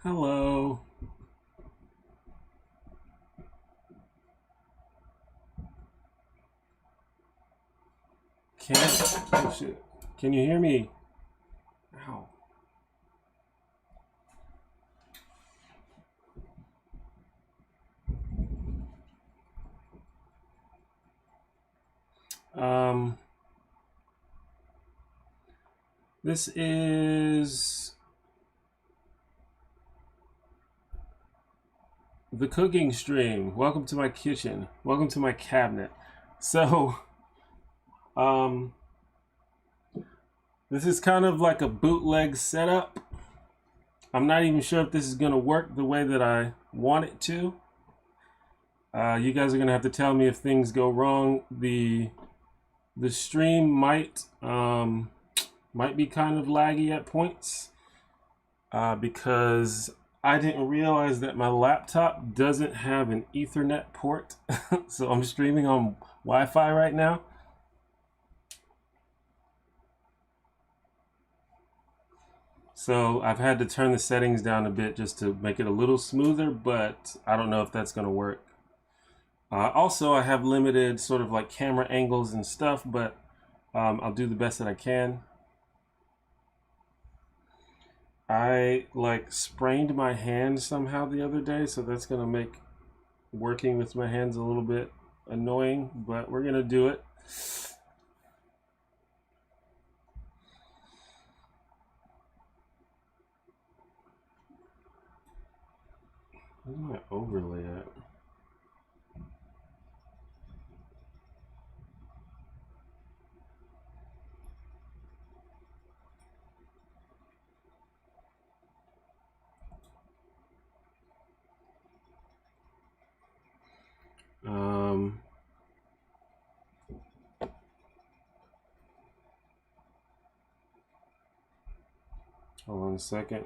Hello. Oh shit. Can you hear me? Ow. This is the cooking stream. Welcome to my kitchen. Welcome to my cabinet. So, this is kind of like a bootleg setup. I'm not even sure if this is gonna work the way that I want it to. You guys are gonna have to tell me if things go wrong. The stream might be kind of laggy at points because I didn't realize that my laptop doesn't have an Ethernet port. So I'm streaming on Wi-Fi right now. So I've had to turn the settings down a bit just to make it a little smoother, but I don't know if that's gonna work. Also, I have limited sort of like camera angles and stuff, but I'll do the best that I can. I like sprained my hand somehow the other day, so that's gonna make working with my hands a little bit annoying, but we're gonna do it. Where's my overlay at? Hold on a second.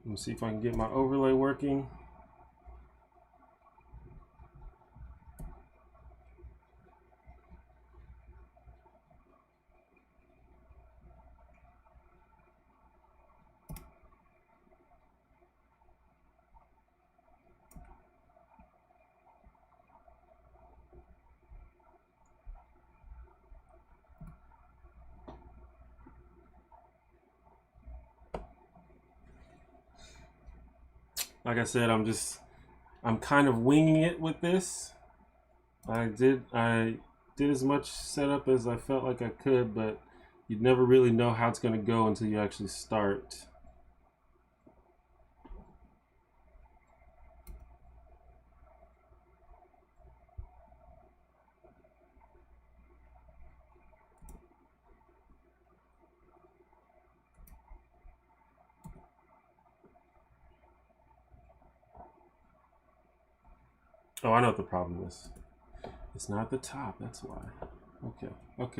Let me see if I can get my overlay working. Like I said, I'm kind of winging it with this. I did as much setup as I felt like I could, but you'd never really know how it's going to go until you actually start. Oh, I know what the problem is. It's not the top, that's why. Okay. What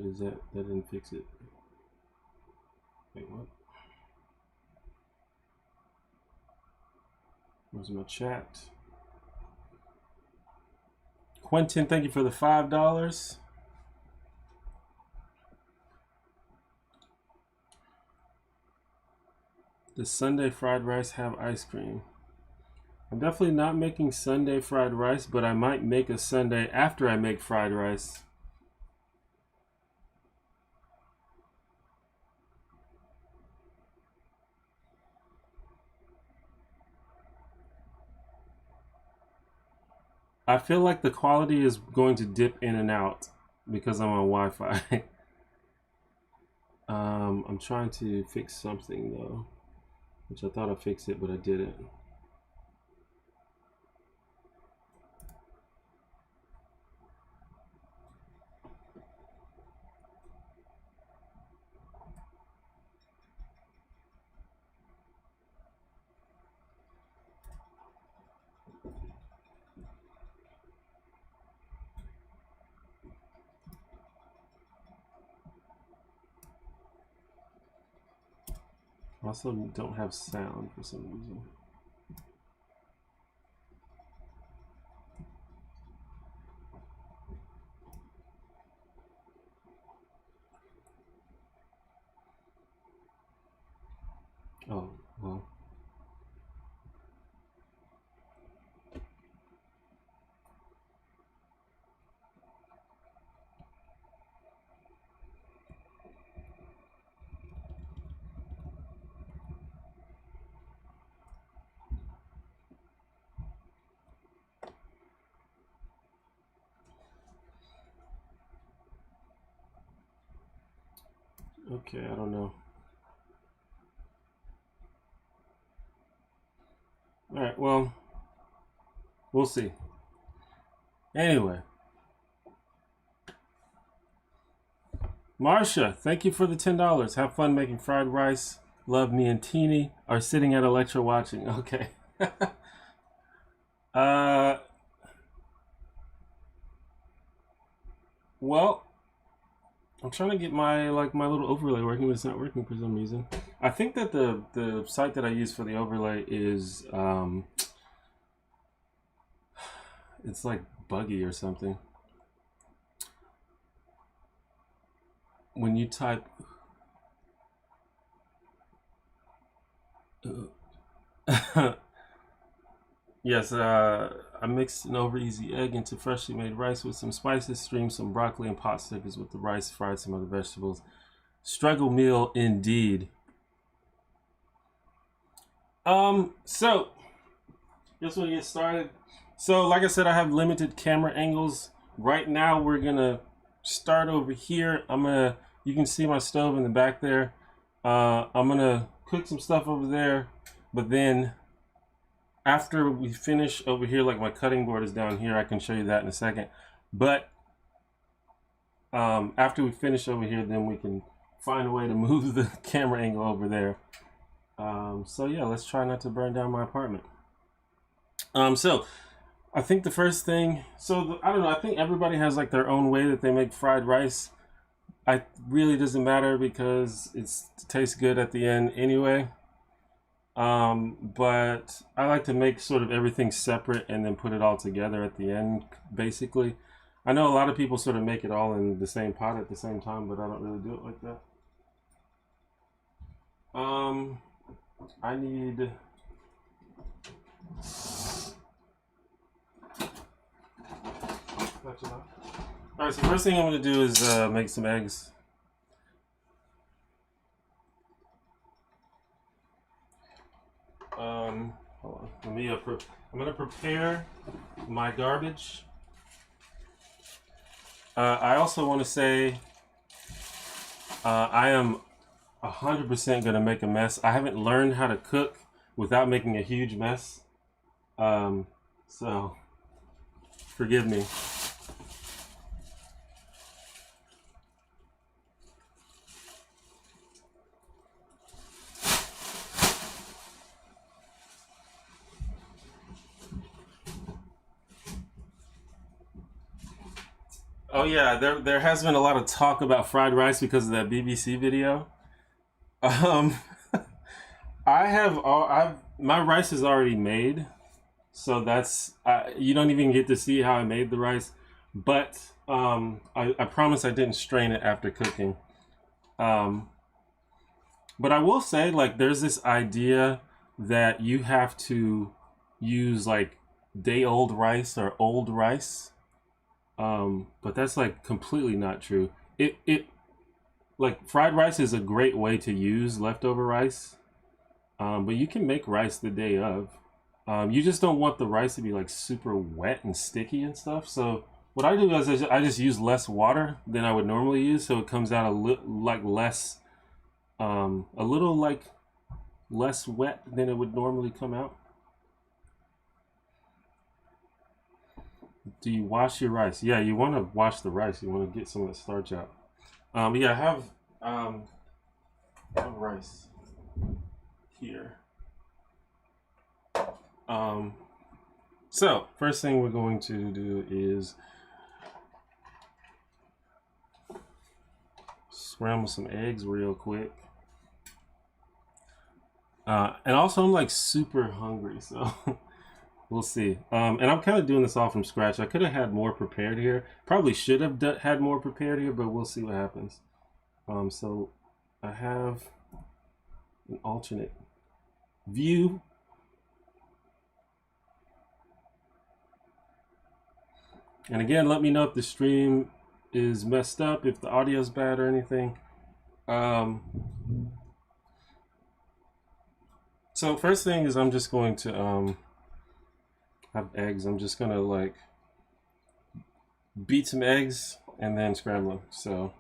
is that? That didn't fix it. Wait, what? Where's my chat? Quentin, thank you for the $5. Does Sunday fried rice have ice cream? I'm definitely not making Sunday fried rice, but I might make a Sunday after I make fried rice. I feel like the quality is going to dip in and out because I'm on Wi-Fi. I'm trying to fix something though, which I thought I fixed it, but I didn't. Also don't have sound for some reason. Oh, well. Okay, I don't know. All right, well, we'll see. Anyway, Marsha, thank you for the $10. Have fun making fried rice. Love, me and Teeny are sitting at a lecture watching. Okay. Well, I'm trying to get my little overlay working, but it's not working for some reason. I think that the site that I use for the overlay is it's like buggy or something. When you type yes, I mixed an over easy egg into freshly made rice with some spices, streamed some broccoli and pot stickers with the rice, fried some other vegetables. Struggle meal indeed. So just want to get started. So like I said, I have limited camera angles. Right now we're gonna start over here. You can see my stove in the back there. I'm gonna cook some stuff over there, but then after we finish over here, like my cutting board is down here, I can show you that in a second. But after we finish over here, then we can find a way to move the camera angle over there. So yeah, let's try not to burn down my apartment. So I think the first thing, I don't know, I think everybody has like their own way that they make fried rice. It really doesn't matter because it tastes good at the end anyway. But I like to make sort of everything separate and then put it all together at the end, basically. I know a lot of people sort of make it all in the same pot at the same time, but I don't really do it like that. I need... Alright, so first thing I'm going to do is make some eggs. Hold on. I'm going to prepare my garbage. I also want to say I am 100% going to make a mess. I haven't learned how to cook without making a huge mess. So forgive me. Oh yeah, there has been a lot of talk about fried rice because of that BBC video. Um, my rice is already made, so that's you don't even get to see how I made the rice. But I promise I didn't strain it after cooking. But I will say, like, there's this idea that you have to use like day-old rice or old rice. But that's like completely not true. It like fried rice is a great way to use leftover rice. But you can make rice the day of. You just don't want the rice to be like super wet and sticky and stuff. So what I do is I just use less water than I would normally use, so it comes out a little like less wet than it would normally come out. Do you wash your rice? Yeah, you want to wash the rice. You want to get some of the starch out. Yeah, I have rice here. So first thing we're going to do is scramble some eggs real quick. And also I'm like super hungry, so we'll see. And I'm kind of doing this all from scratch. I could have had more prepared here. Probably should have had more prepared here, but we'll see what happens. So I have an alternate view. And again, let me know if the stream is messed up, if the audio is bad or anything. So first thing is I'm just going to have eggs. I'm just gonna like beat some eggs and then scramble them. So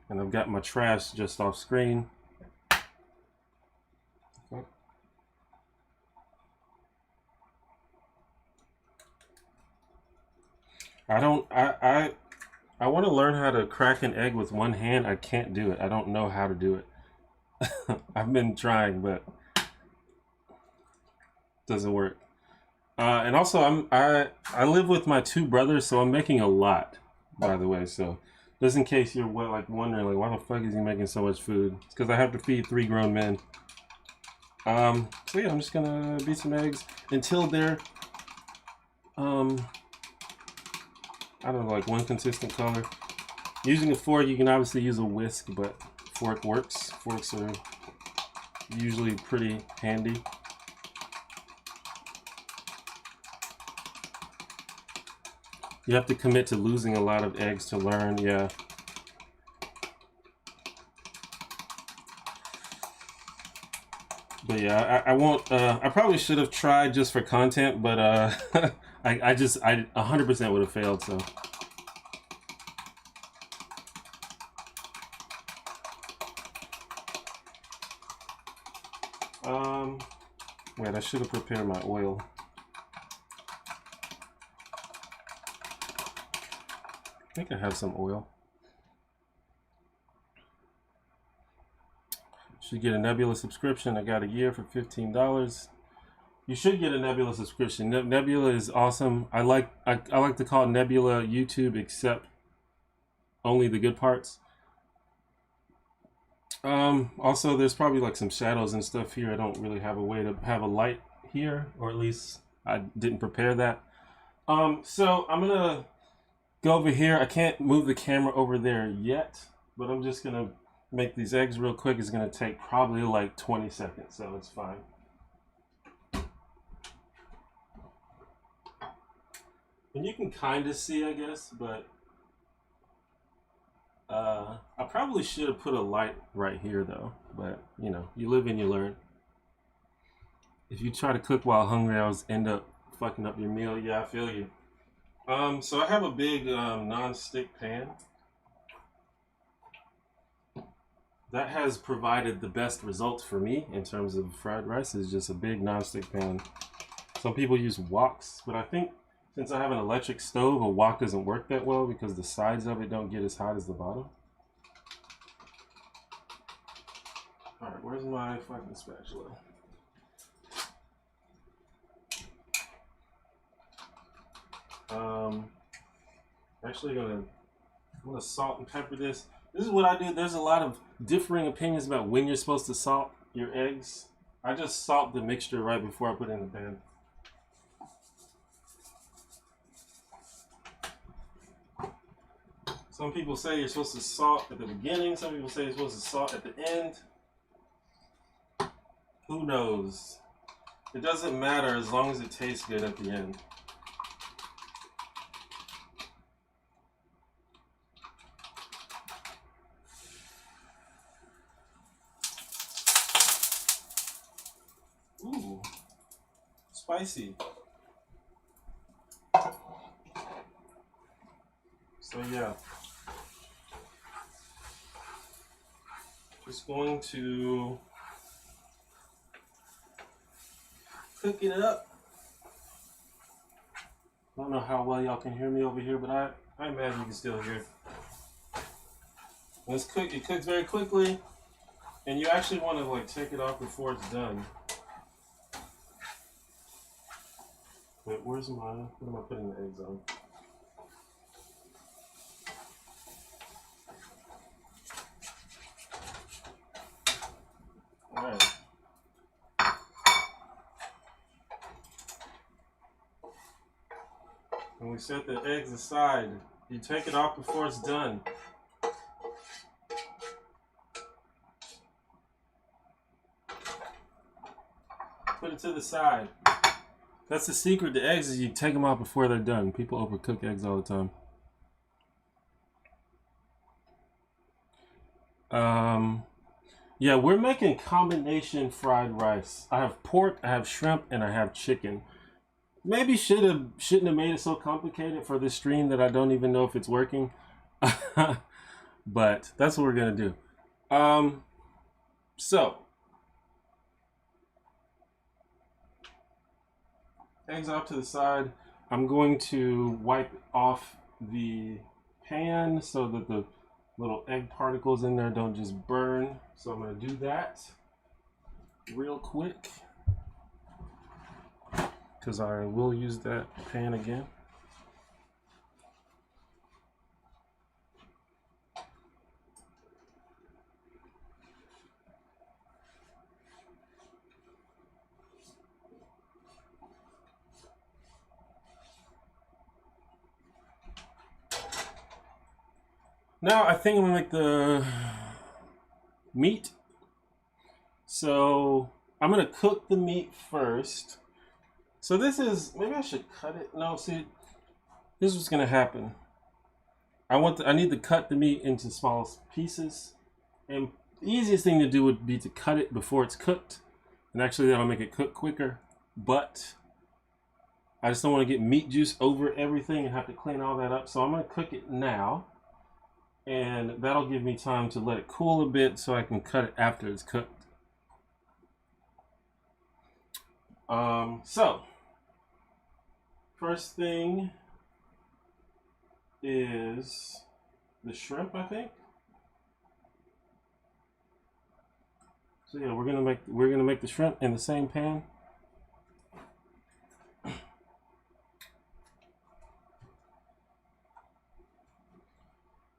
and I've got my trash just off screen. I want to learn how to crack an egg with one hand. I can't do it. I don't know how to do it. I've been trying, but doesn't work. And also I live with my two brothers, so I'm making a lot, by the way. So just in case you're like wondering like why the fuck is he making so much food? It's because I have to feed 3 grown men. So yeah, I'm just gonna beat some eggs until they're I don't know, like one consistent color. Using a fork, you can obviously use a whisk, but fork works. Forks are usually pretty handy. You have to commit to losing a lot of eggs to learn, yeah. But yeah, I won't, I probably should have tried just for content, but I 100% would have failed, so. Wait, I should have prepared my oil. I think I have some oil. Should get a Nebula subscription. I got a year for $15. You should get a Nebula subscription. Nebula is awesome. I like to call Nebula YouTube, except only the good parts. Also, there's probably like some shadows and stuff here. I don't really have a way to have a light here, or at least I didn't prepare that. So I'm gonna go over here. I can't move the camera over there yet, but I'm just gonna make these eggs real quick. It's gonna take probably like 20 seconds, so it's fine. And you can kind of see, I guess, but I probably should have put a light right here though, but you know, you live and you learn. If you try to cook while hungry, I always end up fucking up your meal. Yeah, I feel you. So I have a big non-stick pan that has provided the best results for me in terms of fried rice. Is just a big non-stick pan. Some people use woks, but I think since I have an electric stove, a wok doesn't work that well because the sides of it don't get as hot as the bottom. Alright, where's my fucking spatula? Actually I'm gonna salt and pepper this. This is what I do. There's a lot of differing opinions about when you're supposed to salt your eggs. I just salt the mixture right before I put it in the pan. Some people say you're supposed to salt at the beginning. Some people say you're supposed to salt at the end. Who knows? It doesn't matter as long as it tastes good at the end. Ooh, spicy. So yeah. Just going to cook it up. I don't know how well y'all can hear me over here, but I imagine you can still hear. When it's cooked, it cooks very quickly, and you actually want to like take it off before it's done. Wait, where's my? What am I putting the eggs on? And we set the eggs aside. You take it off before it's done. Put it to the side. That's the secret to eggs, is you take them out before they're done. People overcook eggs all the time. Yeah, we're making combination fried rice. I have pork, I have shrimp, and I have chicken. Maybe shouldn't have made it so complicated for this stream that I don't even know if it's working. But that's what we're gonna do. So eggs off to the side. I'm going to wipe off the pan so that the little egg particles in there don't just burn. So I'm going to do that real quick because I will use that pan again. Now I think I'm gonna make the meat. So I'm gonna cook the meat first. So this is, maybe I should cut it. No, see, this is what's gonna happen. I need to cut the meat into small pieces, and the easiest thing to do would be to cut it before it's cooked, and actually that'll make it cook quicker. But I just don't want to get meat juice over everything and have to clean all that up. So I'm gonna cook it now. And that'll give me time to let it cool a bit so I can cut it after it's cooked. So first thing is the shrimp, I think. So yeah, we're gonna make the shrimp in the same pan.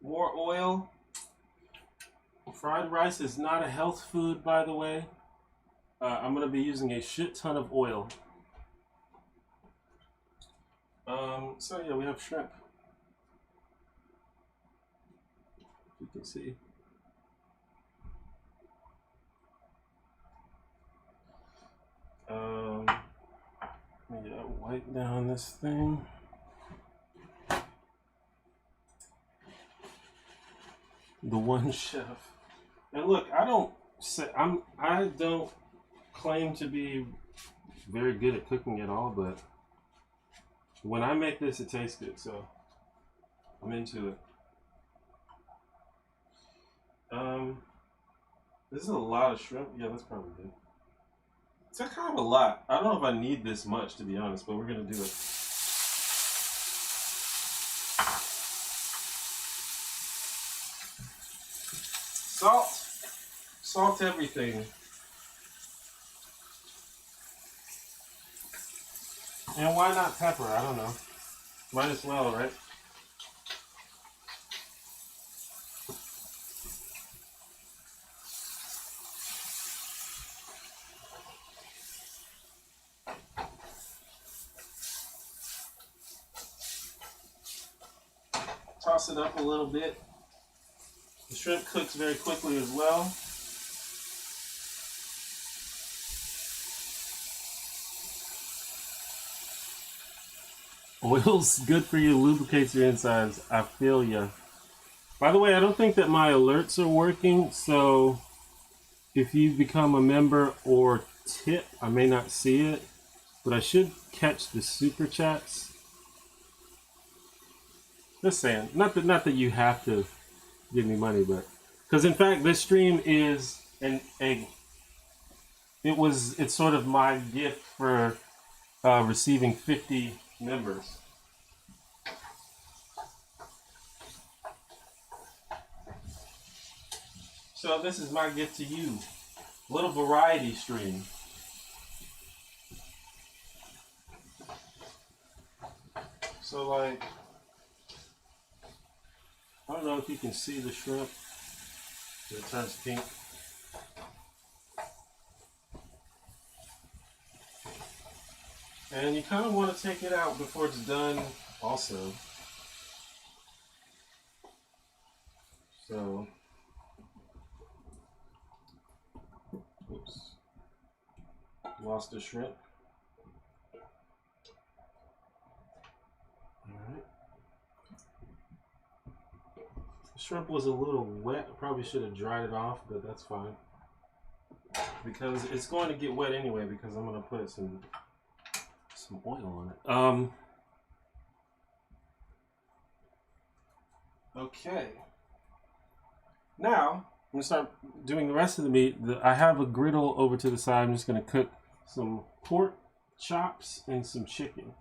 More oil. Fried rice is not a health food, by the way. I'm going to be using a shit ton of oil. So yeah, we have shrimp. You can see. Yeah, wipe down this thing. The one chef. And look, I don't claim to be very good at cooking at all, but when I make this, it tastes good, so I'm into it. This is a lot of shrimp. Yeah, that's probably good. It's kind of a lot. I don't know if I need this much, to be honest, but we're gonna do it. Salt everything. And why not pepper? I don't know. Might as well, right? Toss it up a little bit. The shrimp cooks very quickly as well. Oil's good for you, lubricates your insides. I feel ya. By the way, I don't think that my alerts are working, so if you become a member or tip, I may not see it, but I should catch the super chats. Just saying, not that you have to give me money, but because in fact this stream is it's sort of my gift for receiving 50 members. So this is my gift to you. Little variety stream. So like, I don't know if you can see the shrimp. It turns pink. And you kind of want to take it out before it's done also. So, oops, lost the shrimp. Alright. The shrimp was a little wet. I probably should have dried it off, but that's fine. Because it's going to get wet anyway, because I'm going to put some oil on it. Okay. Now, I'm going to start doing the rest of the meat. I have a griddle over to the side. I'm just going to cook some pork chops and some chicken.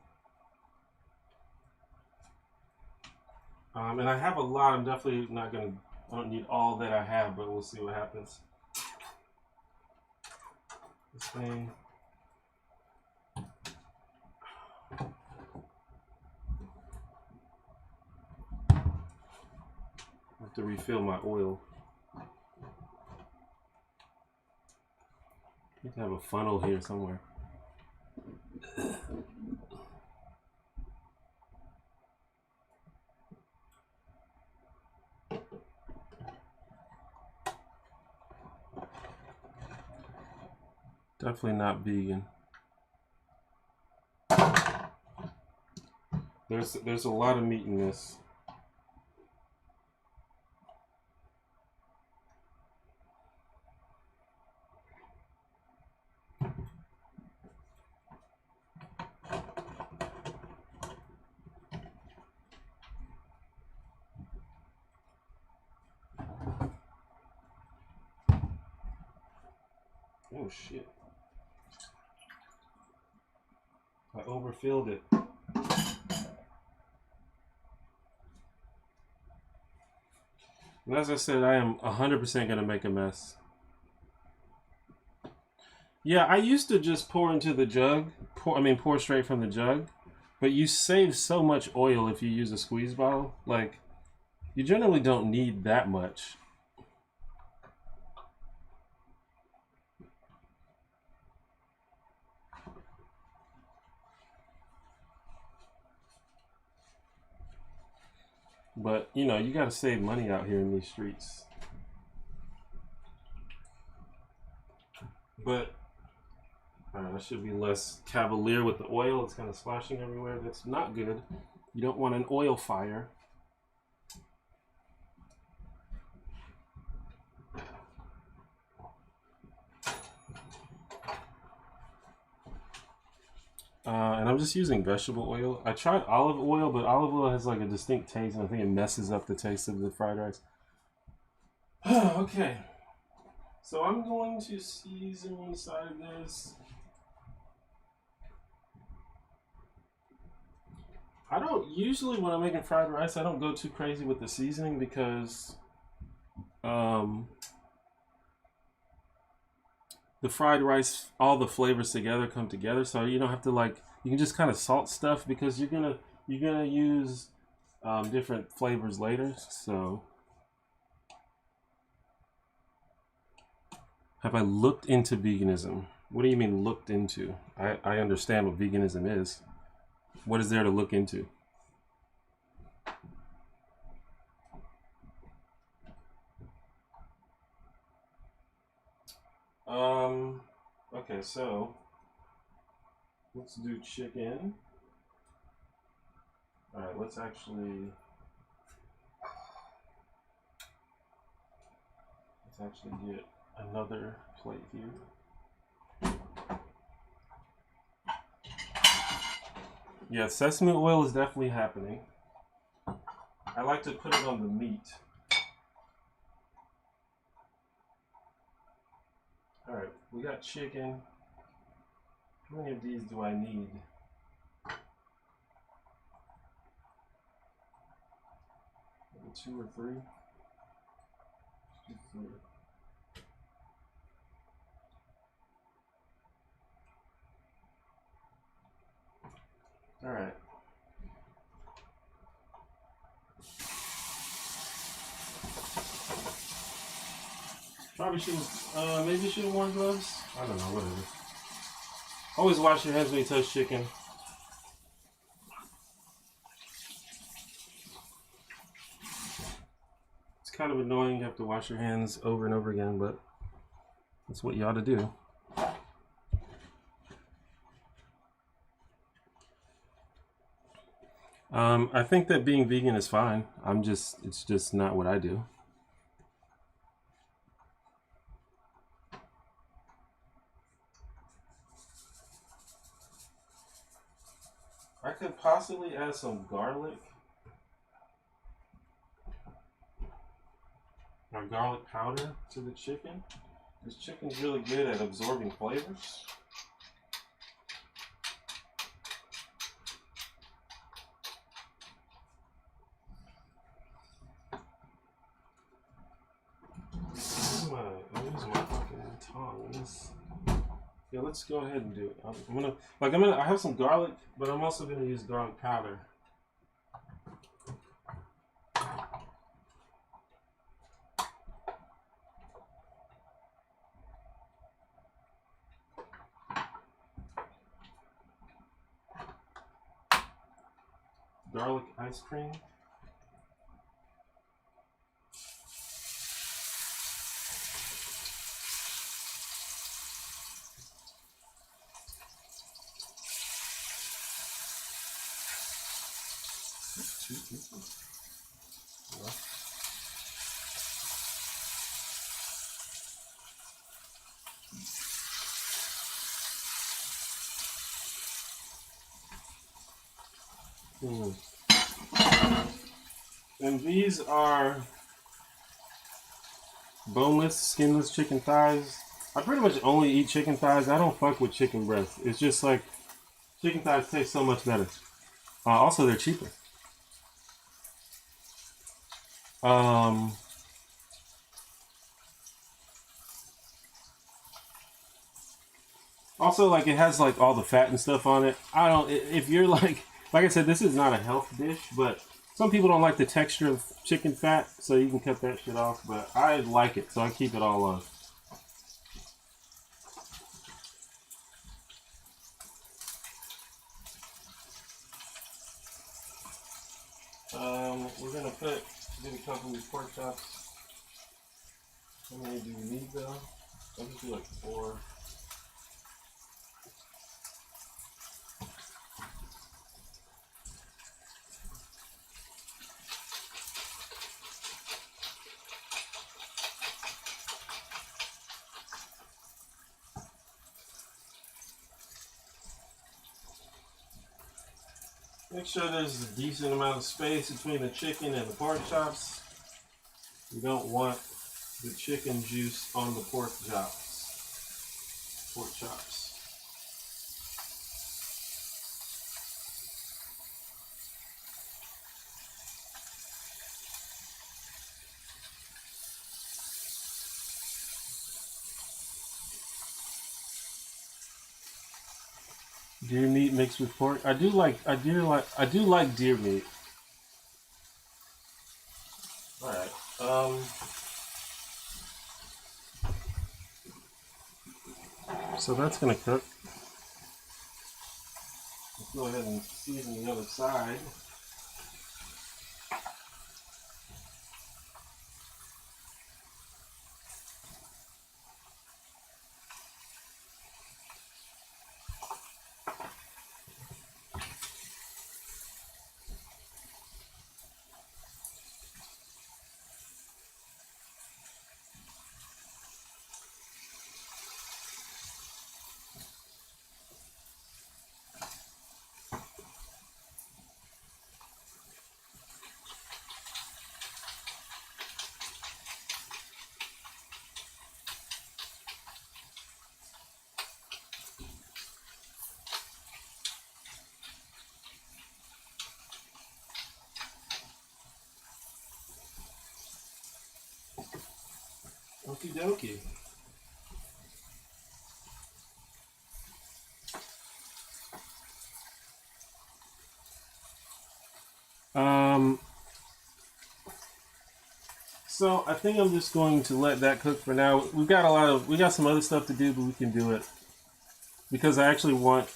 And I have a lot. I'm definitely not going to, I don't need all that I have, but we'll see what happens. This thing. I have to refill my oil. I need to have a funnel here somewhere. Definitely not vegan. There's a lot of meat in this. Oh shit. I overfilled it. And as I said, I am 100% going to make a mess. Yeah, I used to just pour into the jug. Pour straight from the jug. But you save so much oil if you use a squeeze bottle. Like, you generally don't need that much. But, you know, you got to save money out here in these streets. But, that should be less cavalier with the oil. It's kind of splashing everywhere. That's not good. You don't want an oil fire. And I'm just using vegetable oil. I tried olive oil, but olive oil has like a distinct taste, and I think it messes up the taste of the fried rice. Okay. So I'm going to season inside of this. I don't usually, when I'm making fried rice, I don't go too crazy with the seasoning because the fried rice, all the flavors together come together, so you don't have to like, you can just kind of salt stuff because you're gonna use different flavors later. So have I looked into veganism? What do you mean looked into? I understand what veganism is. What is there to look into? Okay, so let's do chicken. All right, let's actually get another plate here. Yeah, sesame oil is definitely happening. I like to put it on the meat. All right, we got chicken. How many of these do I need? Maybe 2 or 3? 3. All right. Probably shouldn't, maybe you shouldn't wear gloves? I don't know, whatever. Always wash your hands when you touch chicken. kind of annoying. You have to wash your hands over and over again, but that's what you ought to do. I think that being vegan is fine. It's just not what I do. I could possibly add some garlic or garlic powder to the chicken. This chicken's really good at absorbing flavors. I use my fucking tongs. Yeah, let's go ahead and do it. I have some garlic, but I'm also gonna use garlic powder. Garlic ice cream. And these are boneless, skinless chicken thighs. I pretty much only eat chicken thighs. I don't fuck with chicken breasts. It's just like chicken thighs taste so much better. Also, they're cheaper. Also, like, it has like all the fat and stuff on it. If you're like I said, this is not a health dish, but some people don't like the texture of chicken fat, so you can cut that shit off. But I like it, so I keep it all on. We're gonna get a couple of these pork chops. How many do you need though? I'll just do like 4. Make sure there's a decent amount of space between the chicken and the pork chops. You don't want the chicken juice on the pork chops. Deer meat mixed with pork. I do like deer meat. All right. So that's gonna cook. Let's go ahead and season the other side. Okie dokie. So I think I'm just going to let that cook for now. We got some other stuff to do, but we can do it because I actually want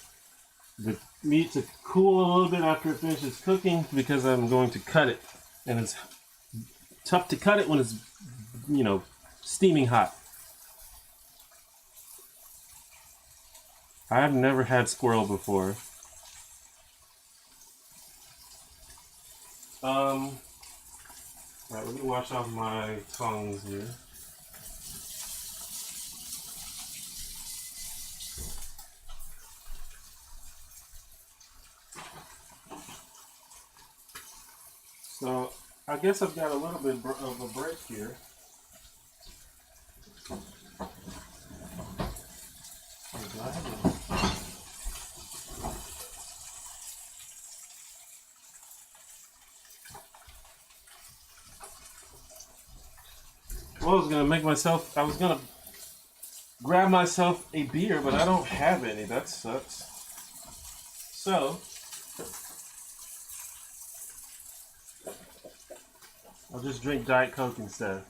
the meat to cool a little bit after it finishes cooking because I'm going to cut it, and it's tough to cut it when it's, you know, steaming hot. I have never had squirrel before. Alright, let me wash off my tongs here. So, I guess I've got a little bit of a break here. Well, I was gonna grab myself a beer, but I don't have any. That sucks. So, I'll just drink Diet Coke instead.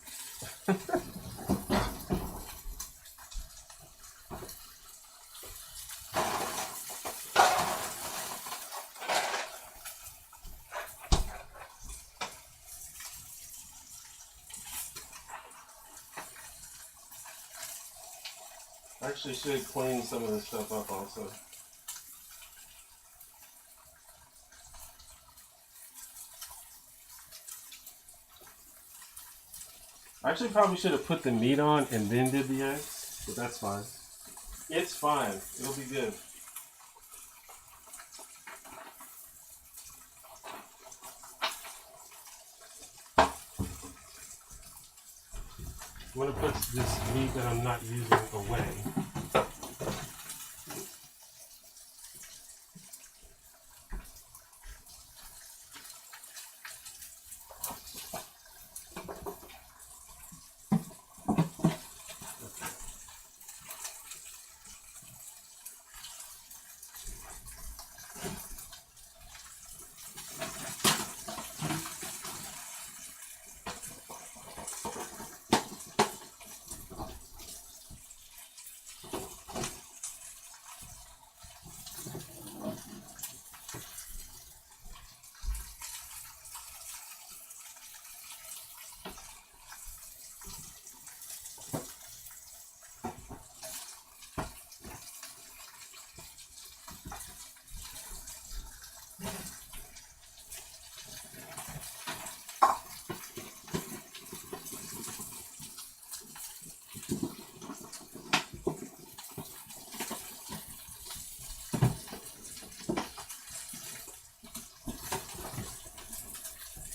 I actually should clean some of this stuff up also. I actually probably should have put the meat on and then did the eggs, but that's fine. It's fine. It'll be good. I'm going to put this meat that I'm not using away.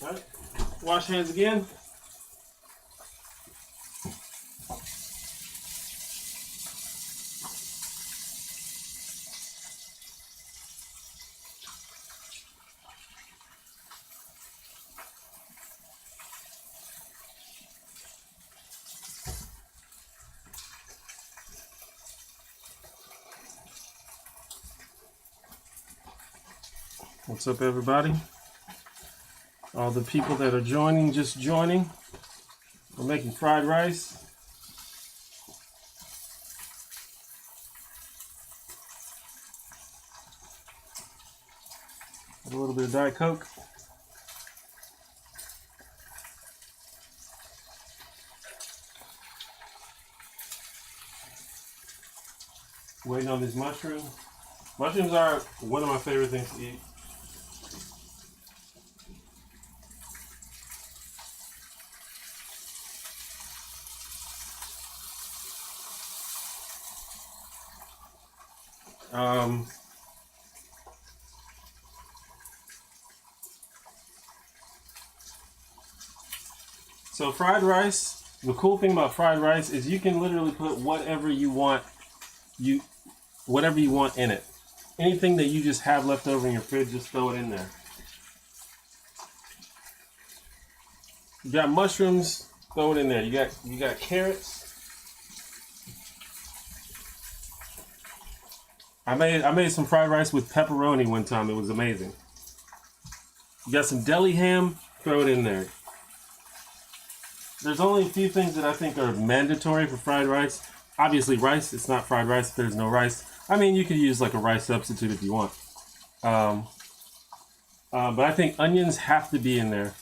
All right, wash hands again. What's up, everybody? All the people that are joining, just joining. We're making fried rice. A little bit of Diet Coke. Waiting on these mushrooms. Mushrooms are one of my favorite things to eat. So fried rice, the cool thing about fried rice is you can literally put whatever you want in it. Anything that you just have left over in your fridge, just throw it in there. You got mushrooms, throw it in there. You got carrots. I made some fried rice with pepperoni one time. It was amazing. You got some deli ham, throw it in there. There's only a few things that I think are mandatory for fried rice. Obviously rice, it's not fried rice if there's no rice. I mean, you could use like a rice substitute if you want. But I think onions have to be in there.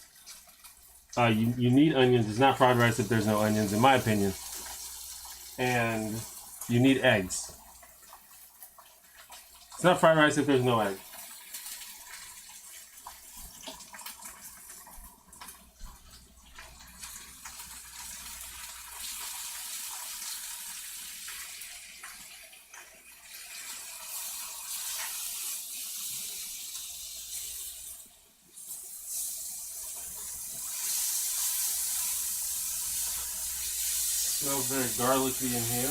You need onions. It's not fried rice if there's no onions, in my opinion. And you need eggs. It's not fried rice if there's no egg. Smells very garlicky in here.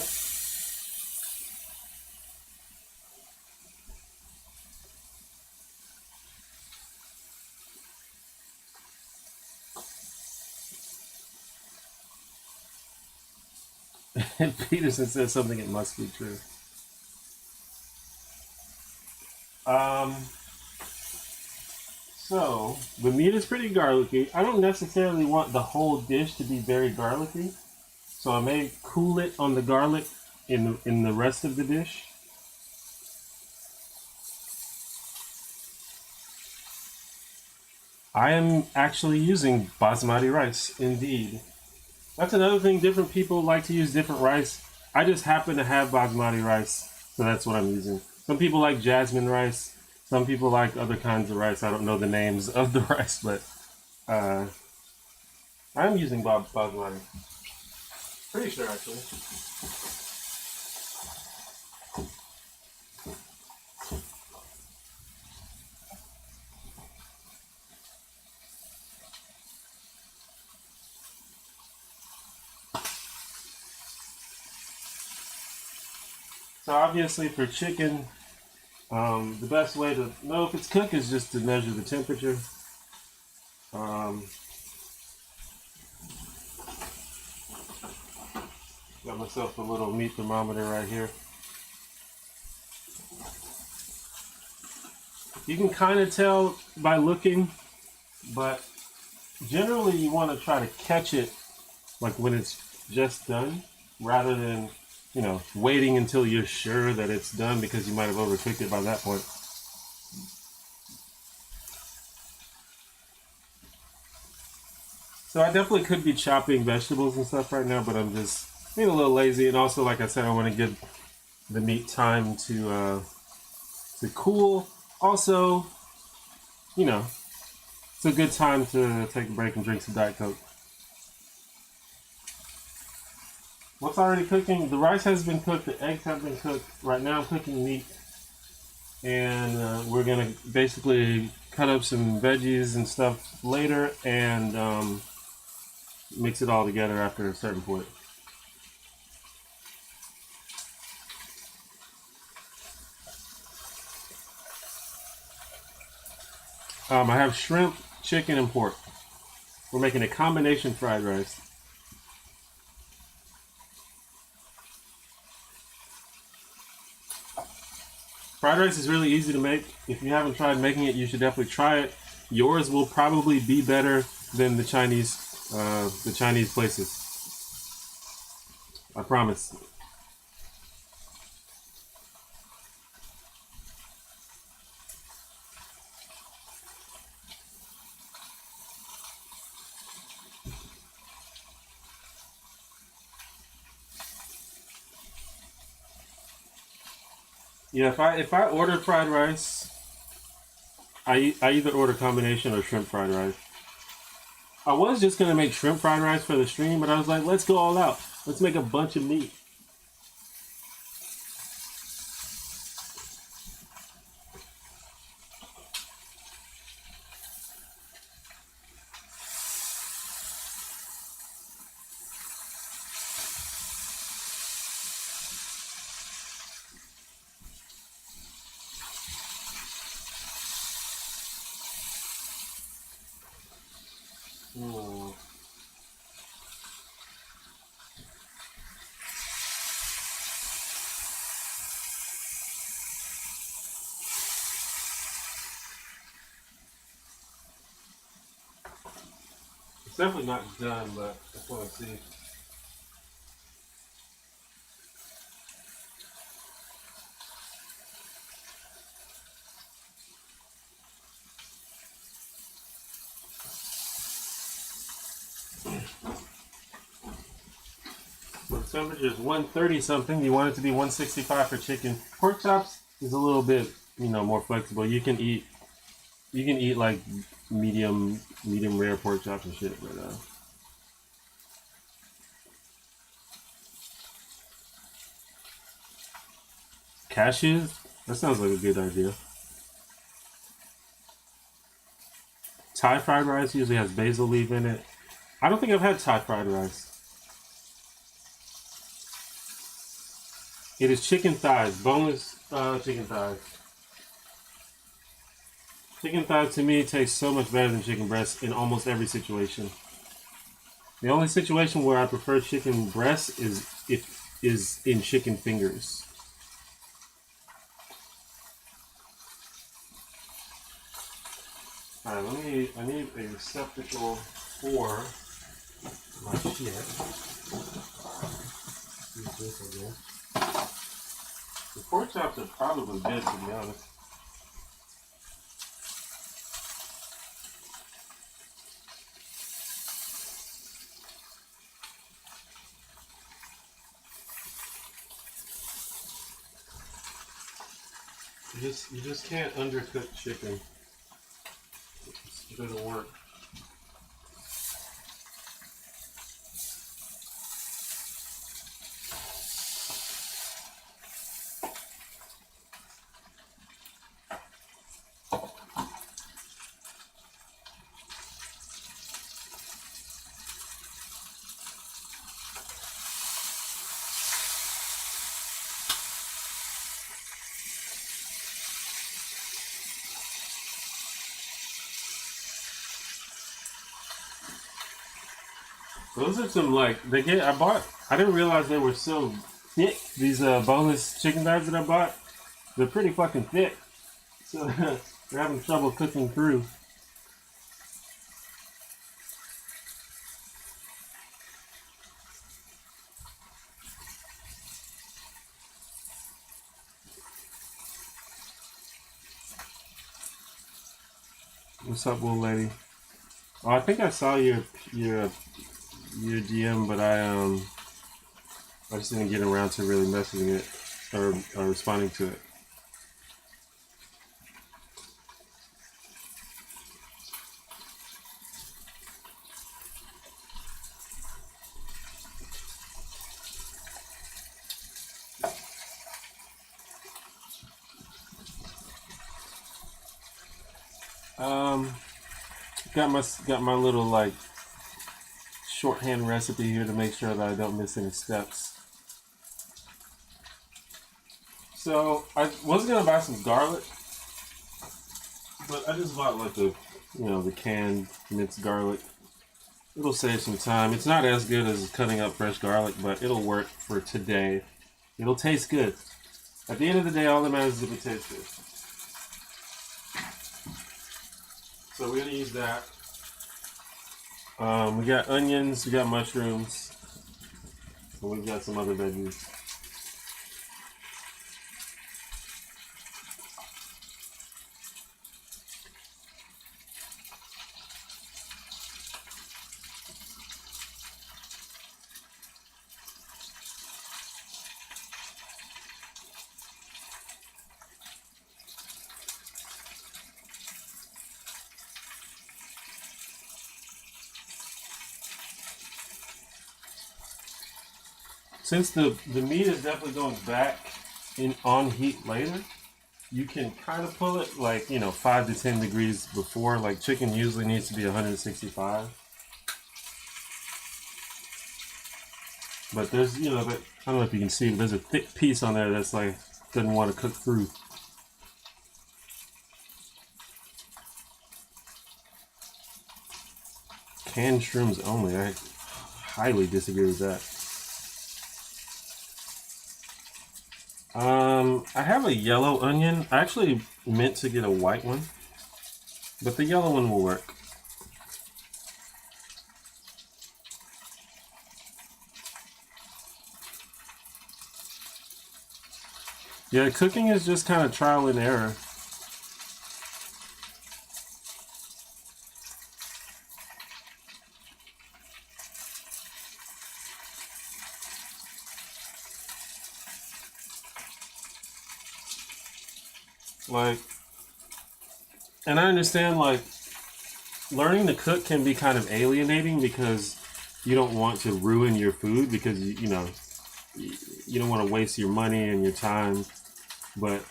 And Peterson says something, it must be true. So the meat is pretty garlicky. I don't necessarily want the whole dish to be very garlicky, so I may cool it on the garlic in the rest of the dish. I am actually using basmati rice, indeed. That's another thing, different people like to use different rice. I just happen to have basmati rice, so that's what I'm using. Some people like jasmine rice. Some people like other kinds of rice. I don't know the names of the rice, but I'm using basmati. Pretty sure, actually. So obviously for chicken, the best way to know if it's cooked is just to measure the temperature. Got myself a little meat thermometer right here. You can kind of tell by looking, but generally you want to try to catch it like when it's just done, rather than, you know, waiting until you're sure that it's done because you might have overcooked it by that point. So I definitely could be chopping vegetables and stuff right now, but I'm just being a little lazy, and also, like I said, I want to give the meat time to cool. Also, you know, it's a good time to take a break and drink some Diet Coke. What's already cooking? The rice has been cooked, the eggs have been cooked. Right now I'm cooking meat, and we're gonna basically cut up some veggies and stuff later, and mix it all together after a certain point. I have shrimp, chicken, and pork. We're making a combination fried rice. Fried rice is really easy to make. If you haven't tried making it, you should definitely try it. Yours will probably be better than the Chinese places. I promise. Yeah, if I order fried rice, I either order combination or shrimp fried rice. I was just gonna make shrimp fried rice for the stream, but I was like, let's go all out. Let's make a bunch of meat. Mm. It's definitely not done, but I just want to see. temperature is 130 something. You want it to be 165 for chicken. Pork chops is a little bit, you know, more flexible. You can eat like medium rare pork chops and shit, but cashews? That sounds like a good idea. Thai fried rice usually has basil leaf in it. I don't think I've had Thai fried rice. It is chicken thighs, boneless chicken thighs. Chicken thighs to me tastes so much better than chicken breast in almost every situation. The only situation where I prefer chicken breast is in chicken fingers. Alright, I need a receptacle for my shit. Use this again. The pork chops are probably good, to be honest. You just can't undercook chicken. It doesn't work. Those are some like I didn't realize they were so thick. These boneless chicken thighs that I bought, they're pretty fucking thick. So they're having trouble cooking through. What's up, little lady? Oh, I think I saw your DM, but I just didn't get around to really messaging it or responding to it. Got my little like shorthand recipe here to make sure that I don't miss any steps. So I was gonna buy some garlic, but I just bought like the canned minced garlic. It'll save some time. It's not as good as cutting up fresh garlic, but it'll work for today. It'll taste good. At the end of the day, all that matters is if it tastes good. So we're gonna use that. We got onions, we got mushrooms, and we've got some other veggies. Since the meat is definitely going back on heat later, you can kind of pull it like 5 to 10 degrees before. Like chicken usually needs to be 165. But there's I don't know if you can see, but there's a thick piece on there that's like doesn't want to cook through. Canned shrooms only. I highly disagree with that. I have a yellow onion. I actually meant to get a white one, but the yellow one will work. Yeah, cooking is just kind of trial and error. Like, and I understand, like, learning to cook can be kind of alienating because you don't want to ruin your food because, you know, you don't want to waste your money and your time. But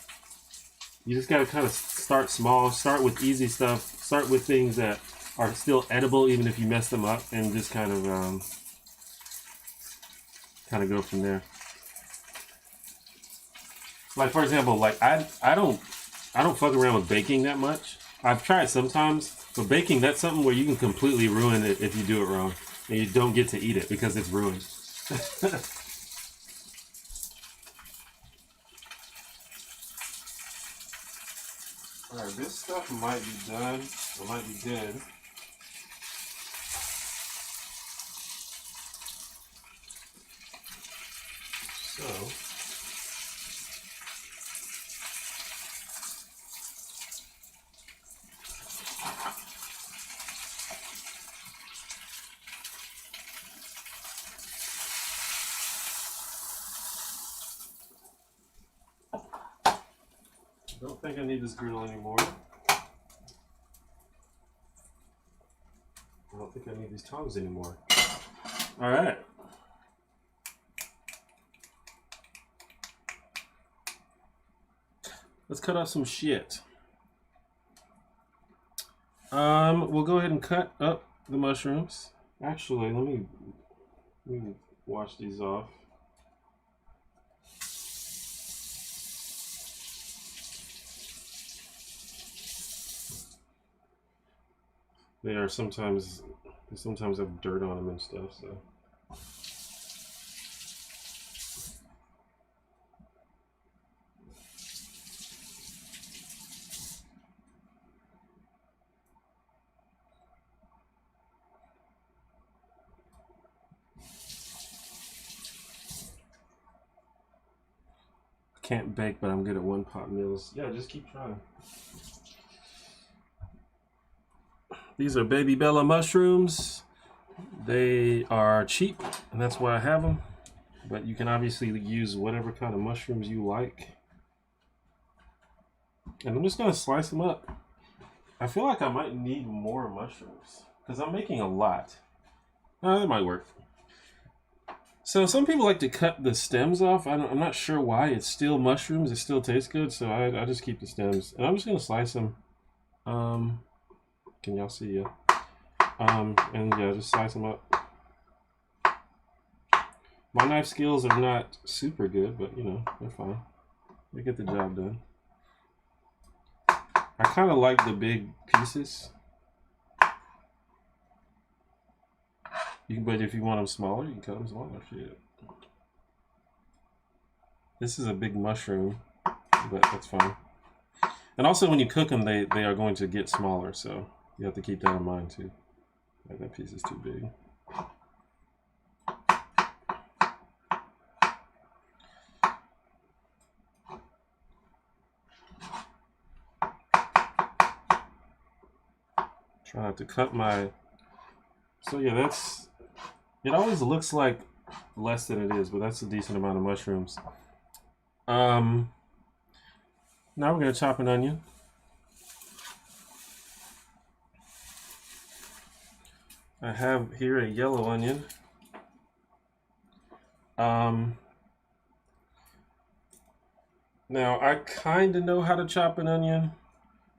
you just got to kind of start small, start with easy stuff, start with things that are still edible even if you mess them up, and just kind of go from there. Like, for example, like I don't fuck around with baking that much. I've tried sometimes, but baking, that's something where you can completely ruin it if you do it wrong and you don't get to eat it because it's ruined. Alright, this stuff might be done. It might be dead. So, I don't think I need this griddle anymore. I don't think I need these tongs anymore. Alright. Let's cut off some shit. We'll go ahead and cut up the mushrooms. Actually, let me wash these off. They sometimes have dirt on them and stuff, so. Can't bake, but I'm good at one pot meals. Yeah, just keep trying. These are Baby Bella mushrooms. They are cheap, and that's why I have them. But you can obviously use whatever kind of mushrooms you like. And I'm just gonna slice them up. I feel like I might need more mushrooms because I'm making a lot. That might work. So some people like to cut the stems off. I'm not sure why. It's still mushrooms. It still tastes good, so I just keep the stems. And I'm just gonna slice them. Can y'all see? Yeah. And yeah, just slice them up. My knife skills are not super good, but you know, they're fine. They get the job done. I kind of like the big pieces. But if you want them smaller, you can cut them smaller. Shit. This is a big mushroom, but that's fine. And also, when you cook them, they are going to get smaller, so you have to keep that in mind too. Like, that piece is too big. Try not to cut my. So yeah, that's. It always looks like less than it is, but that's a decent amount of mushrooms. Now we're gonna chop an onion. I have here a yellow onion. Now I kind of know how to chop an onion.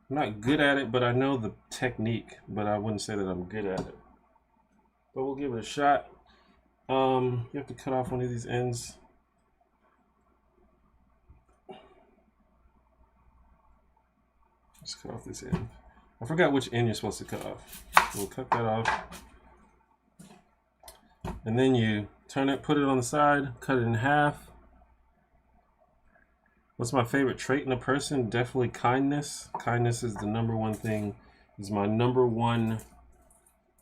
I'm not good at it, but I know the technique, but I wouldn't say that I'm good at it. But we'll give it a shot. You have to cut off one of these ends. Just cut off this end. I forgot which end you're supposed to cut off. We'll cut that off. And then you turn it, put it on the side, cut it in half. What's my favorite trait in a person? Definitely kindness. Kindness is the number one thing. Is my number one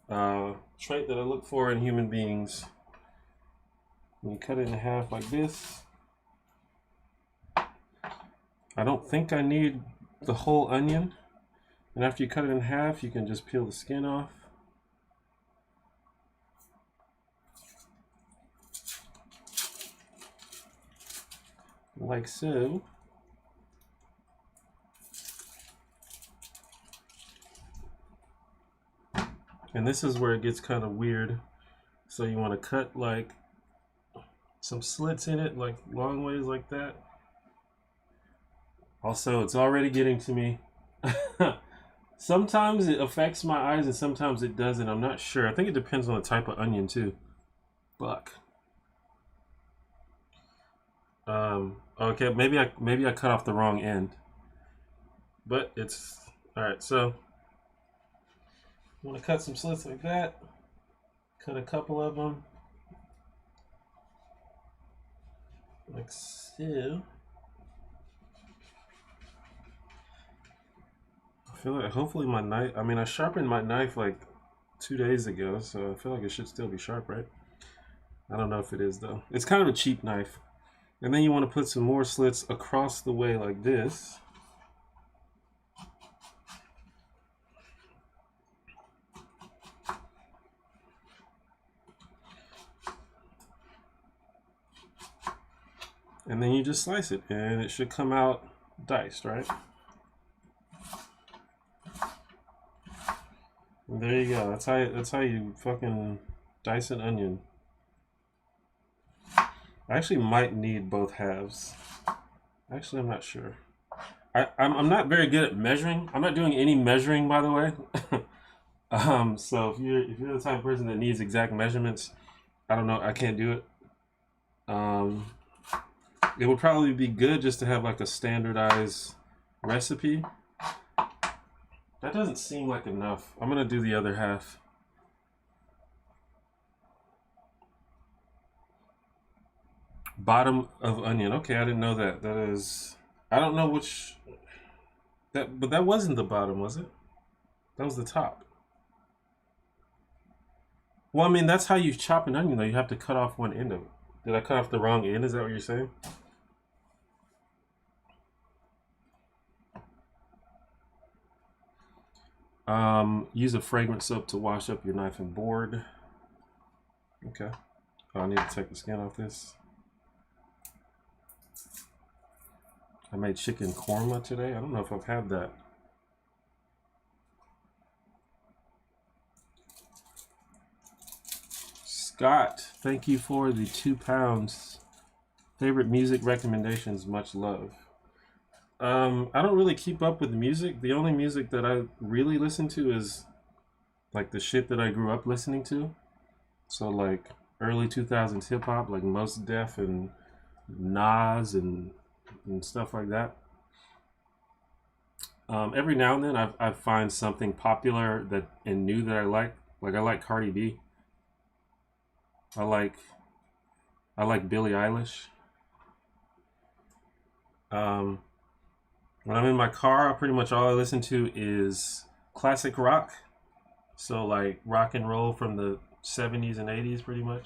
trait that I look for in human beings. When you cut it in half like this. I don't think I need the whole onion. And after you cut it in half, you can just peel the skin off. Like so. And this is where it gets kind of weird. So you want to cut like some slits in it, like long ways like that. Also, it's already getting to me. Sometimes it affects my eyes and sometimes it doesn't. I'm not sure. I think it depends on the type of onion too. Fuck. Okay, maybe I cut off the wrong end. But it's all right. So I'm gonna cut some slits like that. Cut a couple of them, like so. I feel like hopefully my knife. I mean, I sharpened my knife like 2 days ago, so I feel like it should still be sharp, right? I don't know if it is though. It's kind of a cheap knife. And then you want to put some more slits across the way like this. And then you just slice it and it should come out diced, right? And there you go. That's how you fucking dice an onion. I actually might need both halves. Actually, I'm not sure. I'm not very good at measuring. I'm not doing any measuring, by the way. So if you're the type of person that needs exact measurements, I don't know. I can't do it. It would probably be good just to have like a standardized recipe. That doesn't seem like enough. I'm gonna do the other half. Bottom of onion. Okay, I didn't know that. That is, I don't know which, but that wasn't the bottom, was it? That was the top. Well, I mean, that's how you chop an onion, though. You have to cut off one end of it. Did I cut off the wrong end? Is that what you're saying? Use a fragrance soap to wash up your knife and board. Okay. Oh, I need to take the skin off this. I made chicken korma today. I don't know if I've had that. Scott, thank you for the £2. Favorite music recommendations, much love. I don't really keep up with music. The only music that I really listen to is like the shit that I grew up listening to. So like early 2000s hip hop, like Mos Def and Nas and stuff like that. Every now and then I find something popular and new that I like. Like I like Cardi B. I like Billie Eilish. When I'm in my car, pretty much all I listen to is classic rock. So like rock and roll from the 70s and 80s pretty much.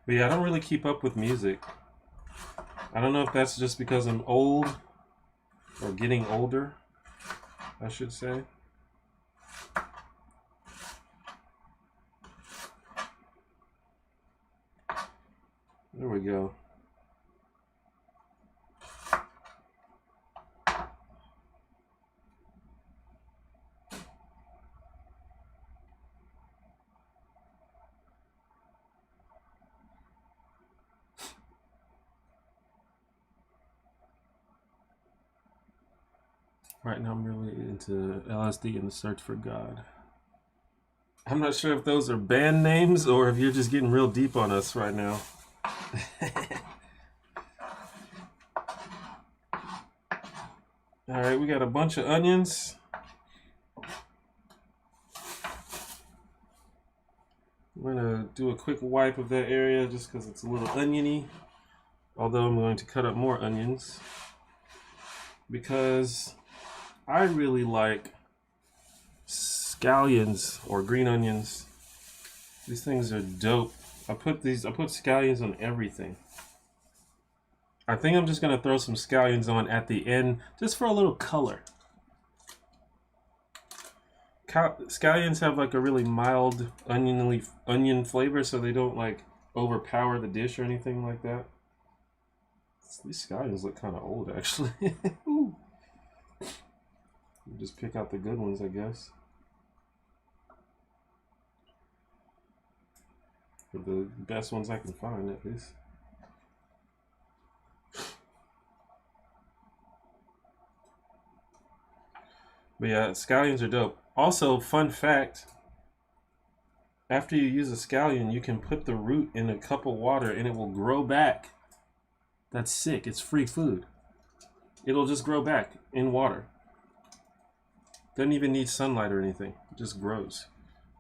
But yeah, I don't really keep up with music. I don't know if that's just because I'm old or getting older, I should say. There we go. Right now I'm really into LSD and the Search for God. I'm not sure if those are band names or if you're just getting real deep on us right now. All right, we got a bunch of onions. I'm gonna do a quick wipe of that area just because it's a little oniony. Although I'm going to cut up more onions because I really like scallions or green onions. These things are dope. I put scallions on everything. I think I'm just going to throw some scallions on at the end just for a little color. Scallions have like a really mild onion flavor, so they don't like overpower the dish or anything like that. These scallions look kind of old, actually. Just pick out the good ones, I guess. Or the best ones I can find, at least. But yeah, scallions are dope. Also, fun fact, after you use a scallion, you can put the root in a cup of water and it will grow back. That's sick. It's free food. It'll just grow back in water. Doesn't even need sunlight or anything. It just grows.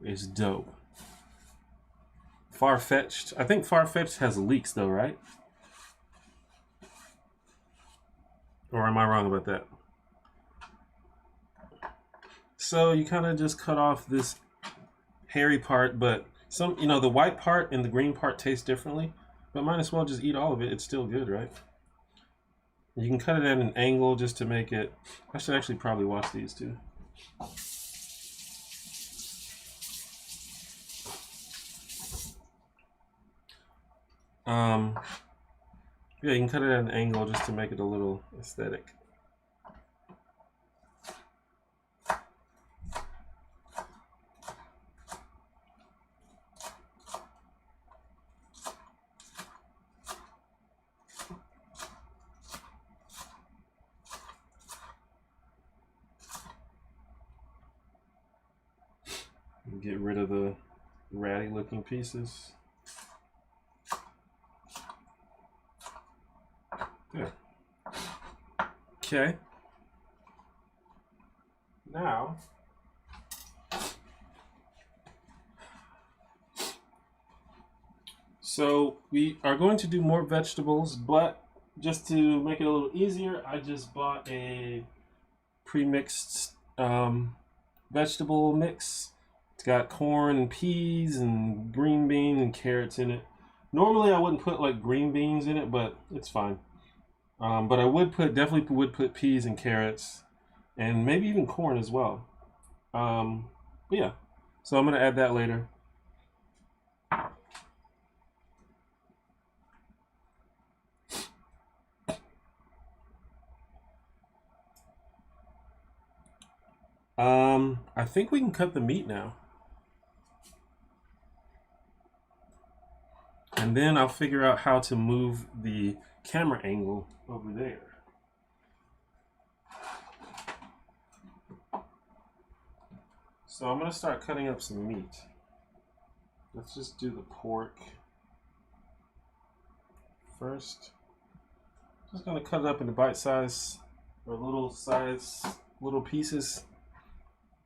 It's dope. Far-fetched. I think Far-fetched has leeks though, right? Or am I wrong about that? So you kind of just cut off this hairy part, but some, you know, the white part and the green part taste differently, but might as well just eat all of it. It's still good, right? You can cut it at an angle just to make it. I should actually probably wash these too. Yeah, you can cut it at an angle just to make it a little aesthetic. Get rid of the ratty looking pieces. There. Okay. Now, so we are going to do more vegetables, but just to make it a little easier, I just bought a pre-mixed vegetable mix. It's got corn and peas and green beans and carrots in it. Normally I wouldn't put like green beans in it, but it's fine. But I would definitely would put peas and carrots and maybe even corn as well. But yeah, so I'm gonna add that later. I think we can cut the meat now. And then I'll figure out how to move the camera angle over there. So I'm gonna start cutting up some meat. Let's just do the pork first. Just gonna cut it up into bite size or little pieces.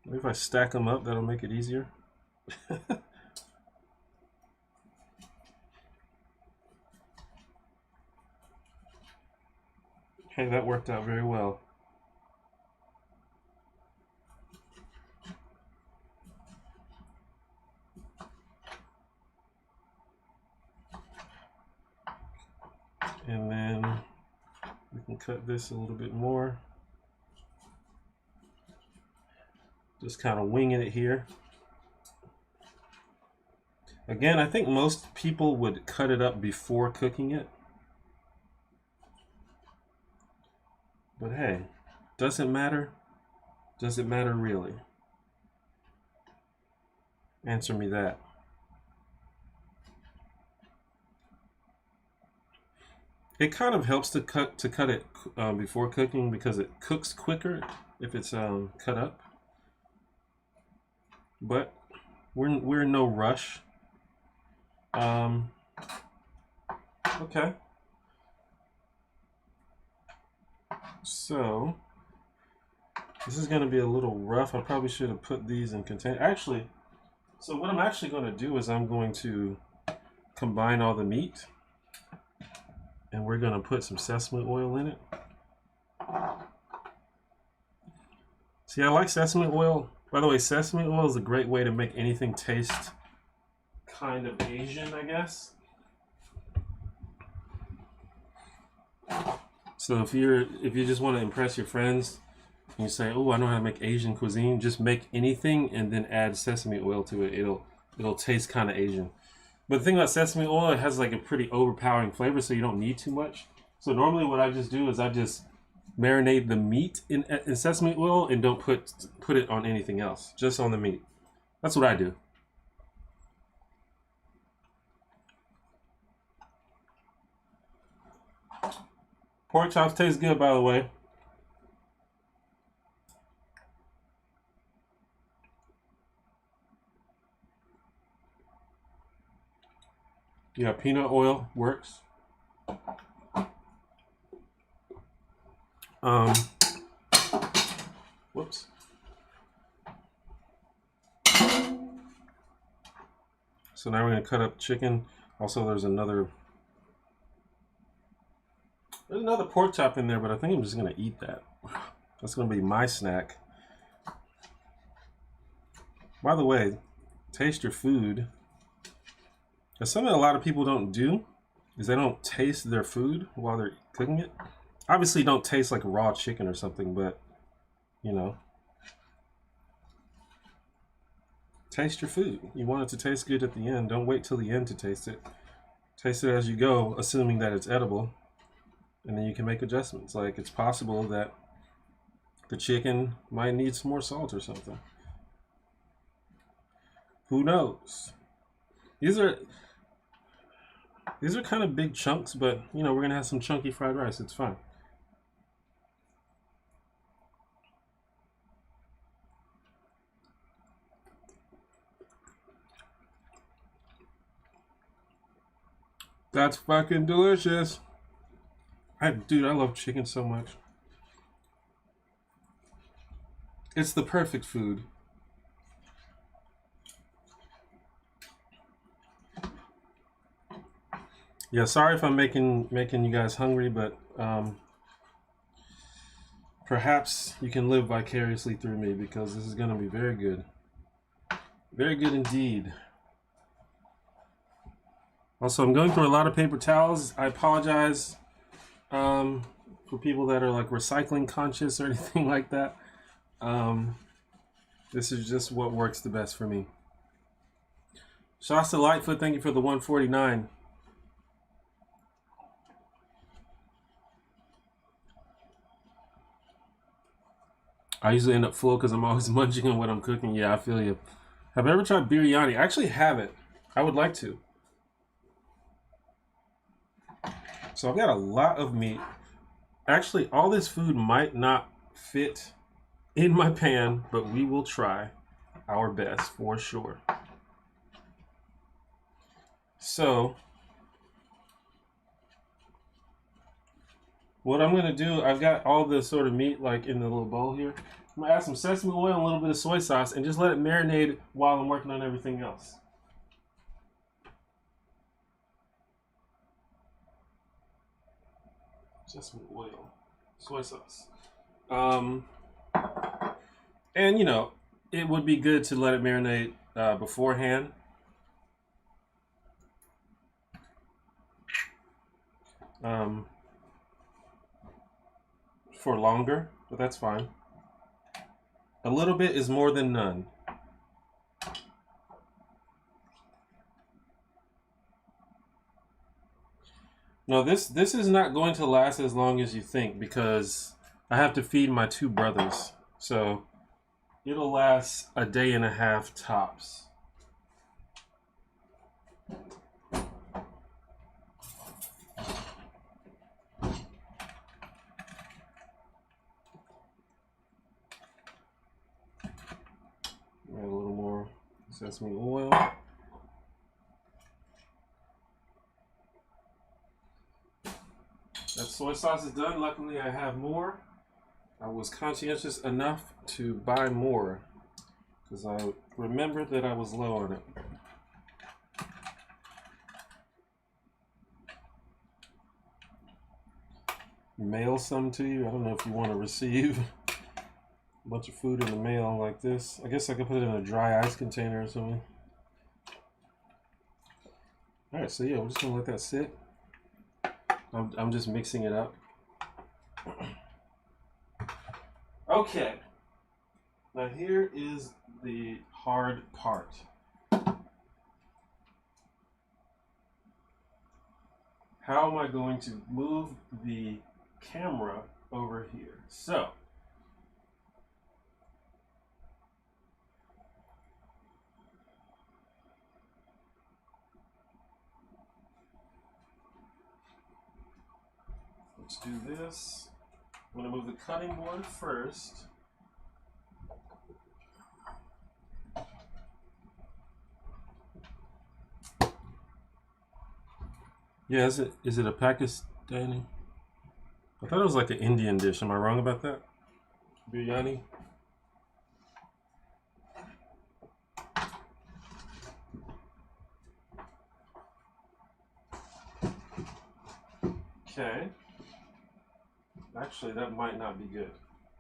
Maybe if I stack them up, that'll make it easier. Hey, that worked out very well. And then we can cut this a little bit more. Just kind of winging it here. Again, I think most people would cut it up before cooking it. But hey, does it matter? Does it matter really? Answer me that. It kind of helps to cut it before cooking because it cooks quicker if it's cut up. But we're in no rush. Okay. So this is going to be a little rough. I probably should have put these in container. Actually, so what I'm actually going to do is I'm going to combine all the meat, and we're going to put some sesame oil in it. See, I like sesame oil. By the way, sesame oil is a great way to make anything taste kind of Asian, I guess. So if you just want to impress your friends and you say, "Oh, I know how to make Asian cuisine," just make anything and then add sesame oil to it. It'll taste kind of Asian. But the thing about sesame oil, it has like a pretty overpowering flavor, so you don't need too much. So normally what I just do is I just marinate the meat in sesame oil and don't put it on anything else, just on the meat. That's what I do. Pork chops taste good, by the way. Yeah, peanut oil works. Whoops. So now we're gonna cut up chicken. Also, there's another pork chop in there, but I think I'm just gonna eat that. That's gonna be my snack. By the way, taste your food. That's something a lot of people don't do, is they don't taste their food while they're cooking it. Obviously, don't taste like raw chicken or something, but you know, taste your food. You want it to taste good at the end. Don't wait till the end to taste it. Taste it as you go, assuming that it's edible, and then you can make adjustments. Like, it's possible that the chicken might need some more salt or something. Who knows? These are kind of big chunks, but you know, we're gonna have some chunky fried rice. It's fine. That's fucking delicious. Dude, I love chicken so much. It's the perfect food. Yeah, sorry if I'm making you guys hungry, but perhaps you can live vicariously through me, because this is gonna be very good. Very good indeed. Also, I'm going through a lot of paper towels. I apologize for people that are like recycling conscious or anything like that. This is just what works the best for me. Shasta Lightfoot, thank you for the 149. I usually end up full because I'm always munching on what I'm cooking. Yeah, I feel you. Have I ever tried biryani? I actually haven't. I would like to. So I've got a lot of meat. Actually, all this food might not fit in my pan, but we will try our best for sure. So what I'm gonna do, I've got all the sort of meat like in the little bowl here. I'm gonna add some sesame oil and a little bit of soy sauce and just let it marinate while I'm working on everything else. Sesame oil, soy sauce. And you know, it would be good to let it marinate beforehand. For longer, but that's fine. A little bit is more than none. No, this is not going to last as long as you think, because I have to feed my 2 brothers. So it'll last a day and a half tops. Add a little more sesame oil. That soy sauce is done. Luckily, I have more. I was conscientious enough to buy more because I remembered that I was low on it. Mail some to you. I don't know if you want to receive a bunch of food in the mail like this. I guess I could put it in a dry ice container or something. Alright, so yeah, we're just gonna let that sit. I'm just mixing it up. Okay. Now here is the hard part. How am I going to move the camera over here? So, let's do this. I'm going to move the cutting board first. Yeah, is it a Pakistani? I thought it was like an Indian dish. Am I wrong about that? Biryani? Okay. Actually, that might not be good.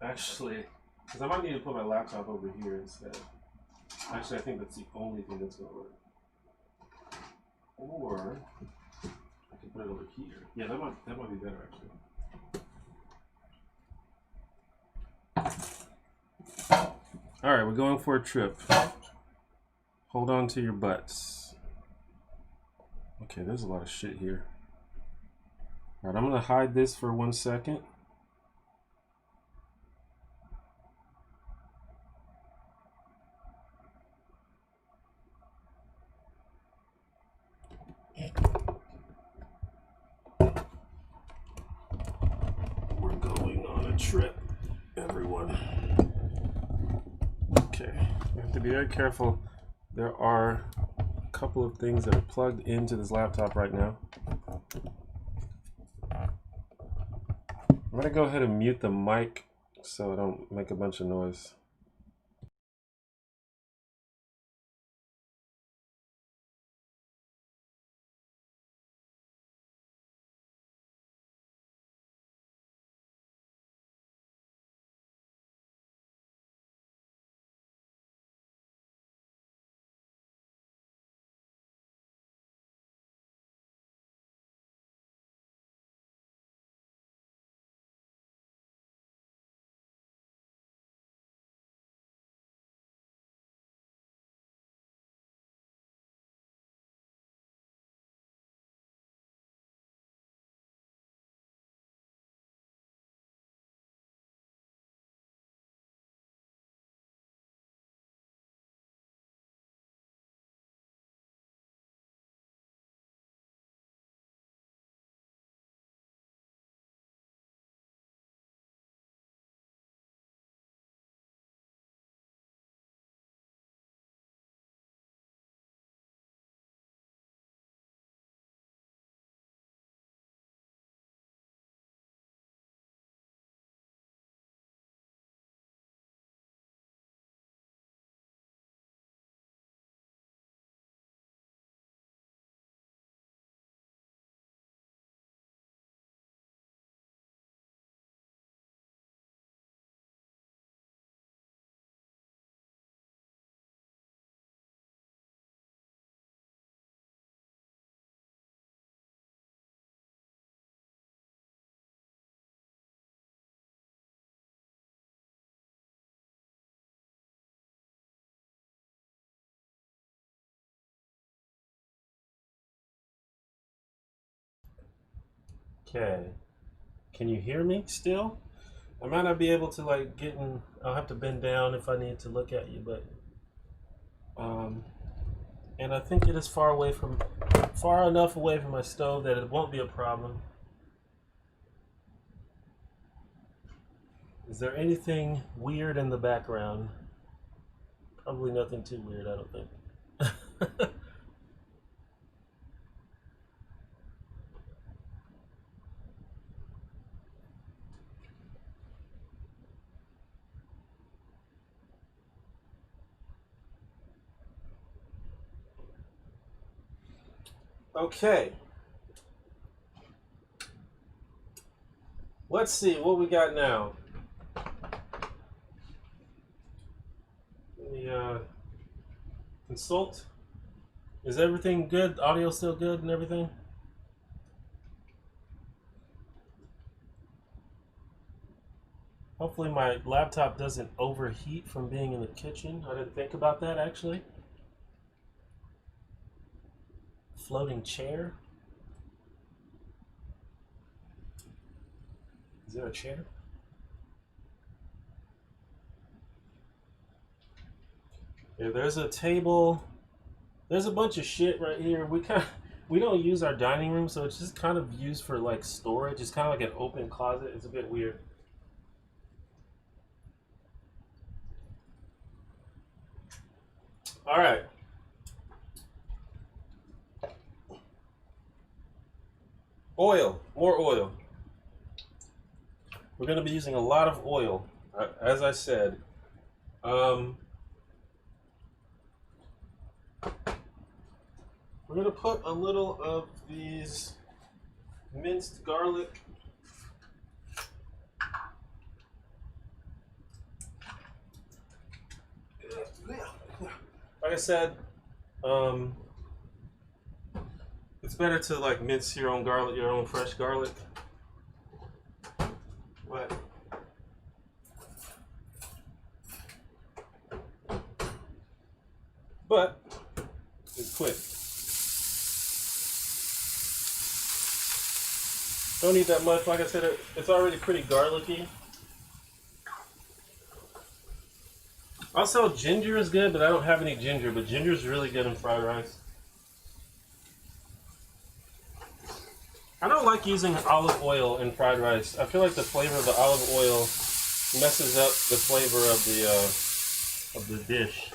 Actually, because I might need to put my laptop over here instead. Actually, I think that's the only thing that's going to work. Or I can put it over here. Yeah, that might be better actually. All right, we're going for a trip. Hold on to your butts. Okay, there's a lot of shit here. All right, I'm gonna hide this for 1 second. We're going on a trip, everyone. Okay, you have to be very careful. There are a couple of things that are plugged into this laptop right now. I'm gonna go ahead and mute the mic so I don't make a bunch of noise. Okay, can you hear me still? I might not be able to like get in. I'll have to bend down if I need to look at you, but and I think it is far enough away from my stove that it won't be a problem. Is there anything weird in the background? Probably nothing too weird, I don't think. Okay. Let's see what we got now. Let me consult. Is everything good? Audio still good and everything? Hopefully my laptop doesn't overheat from being in the kitchen. I didn't think about that actually. Floating chair. Is there a chair? Yeah, there's a table. There's a bunch of shit right here. We don't use our dining room, so it's just kind of used for like storage. It's kind of like an open closet. It's a bit weird. All right. Oil, more oil. We're going to be using a lot of oil, as I said. We're going to put a little of these minced garlic. Like I said, it's better to like mince your own garlic, your own fresh garlic. But it's quick. Don't need that much. Like I said, it's already pretty garlicky. Also, ginger is good, but I don't have any ginger. But ginger is really good in fried rice. I don't like using olive oil in fried rice. I feel like the flavor of the olive oil messes up the flavor of the dish.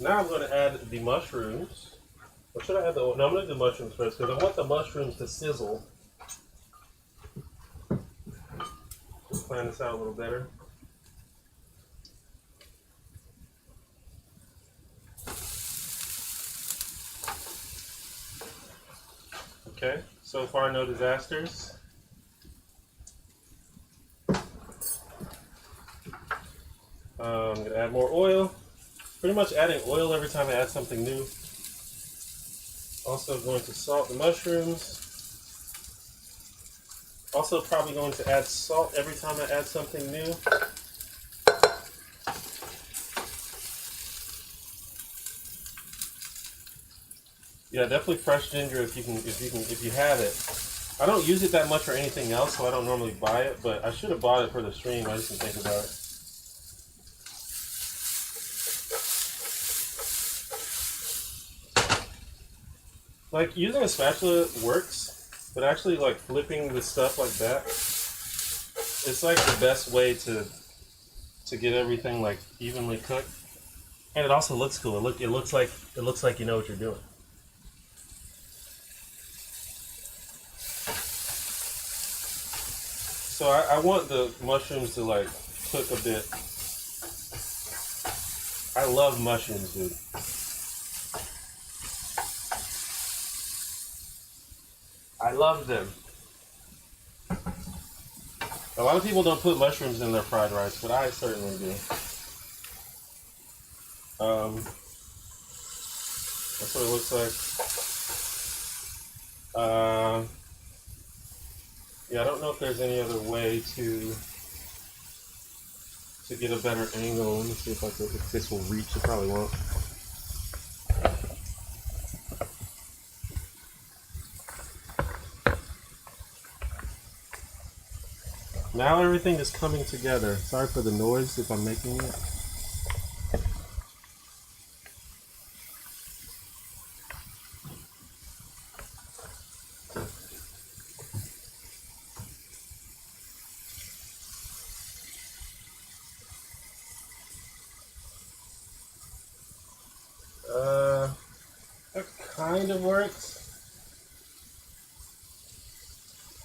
Now I'm going to add the mushrooms. Or should I add the oil? No, I'm going to do the mushrooms first because I want the mushrooms to sizzle. Let's plan this out a little better. Okay, so far no disasters. I'm going to add more oil. Pretty much adding oil every time I add something new. Also going to salt the mushrooms. Also probably going to add salt every time I add something new. Yeah, definitely fresh ginger if you have it. I don't use it that much for anything else, so I don't normally buy it, but I should have bought it for the stream. I just didn't think about it. Like, using a spatula works, but actually, like, flipping the stuff like that, it's, like, the best way to get everything, like, evenly cooked. And it also looks cool. It looks like you know what you're doing. So I want the mushrooms to, like, cook a bit. I love mushrooms, dude. I love them. A lot of people don't put mushrooms in their fried rice, but I certainly do. That's what it looks like. Yeah, I don't know if there's any other way to get a better angle. Let me see if this will reach. It probably won't. Now everything is coming together. Sorry for the noise if I'm making it. That kind of works.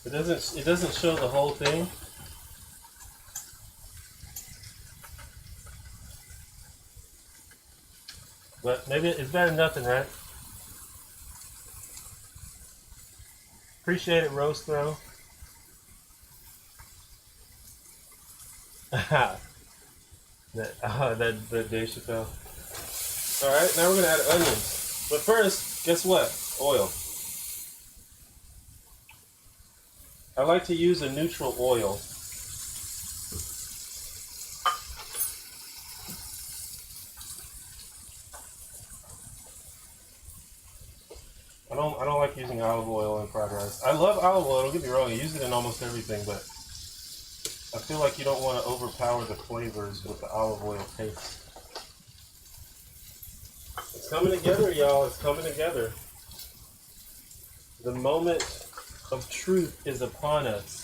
It doesn't show the whole thing. But maybe it's better than nothing, right? Appreciate it, Roast Throw. that Dave Chappelle. Alright, now we're going to add onions. But first, guess what? Oil. I like to use a neutral oil. I don't like using olive oil in fried rice. I love olive oil, don't get me wrong, I use it in almost everything, but I feel like you don't want to overpower the flavors with the olive oil taste. It's coming together, y'all. It's coming together. The moment of truth is upon us.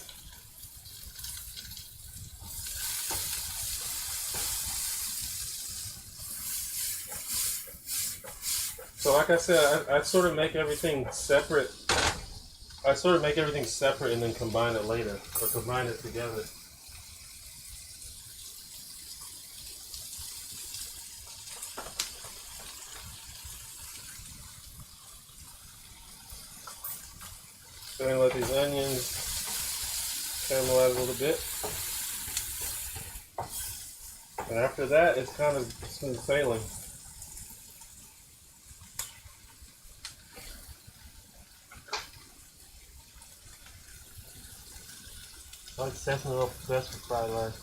So like I said, I sort of make everything separate. I sort of make everything separate and then combine it later, or combine it together. Go ahead and let these onions caramelize a little bit. And after that, it's kind of smooth sailing. I like sesame oil best for fried rice.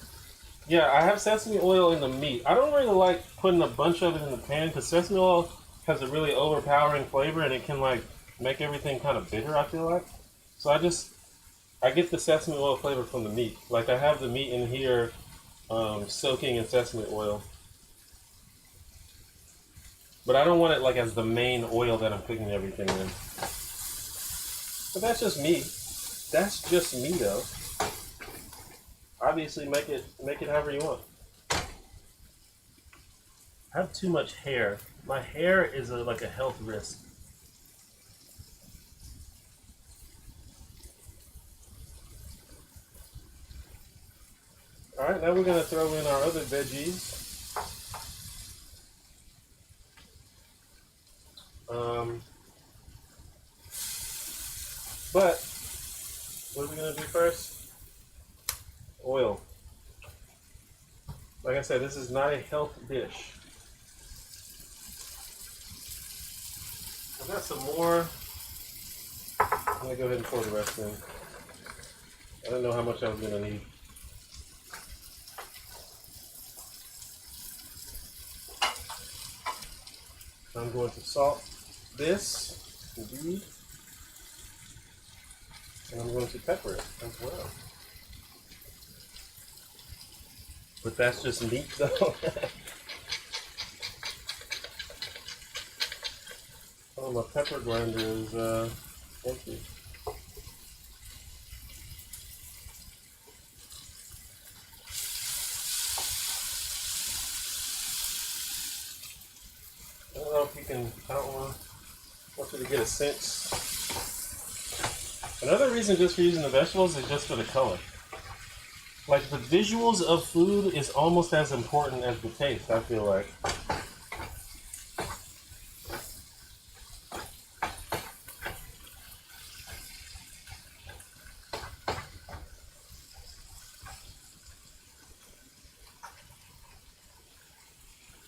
Yeah, I have sesame oil in the meat. I don't really like putting a bunch of it in the pan because sesame oil has a really overpowering flavor and it can like make everything kind of bitter, I feel like. So I get the sesame oil flavor from the meat. Like I have the meat in here soaking in sesame oil. But I don't want it like as the main oil that I'm cooking everything in. But that's just me. That's just me though. Obviously make it however you want. I have too much hair. My hair is like a health risk. Alright, now we're going to throw in our other veggies. But, what are we going to do first? Oil. Like I said, this is not a health dish. I've got some more. I'm going to go ahead and pour the rest in. I don't know how much I was going to need. I'm going to salt this, indeed, and I'm going to pepper it as well. But that's just meat though. Oh, my pepper grinder is empty. I don't know if you can, I don't want you to get a sense. Another reason just for using the vegetables is just for the color. Like the visuals of food is almost as important as the taste, I feel like.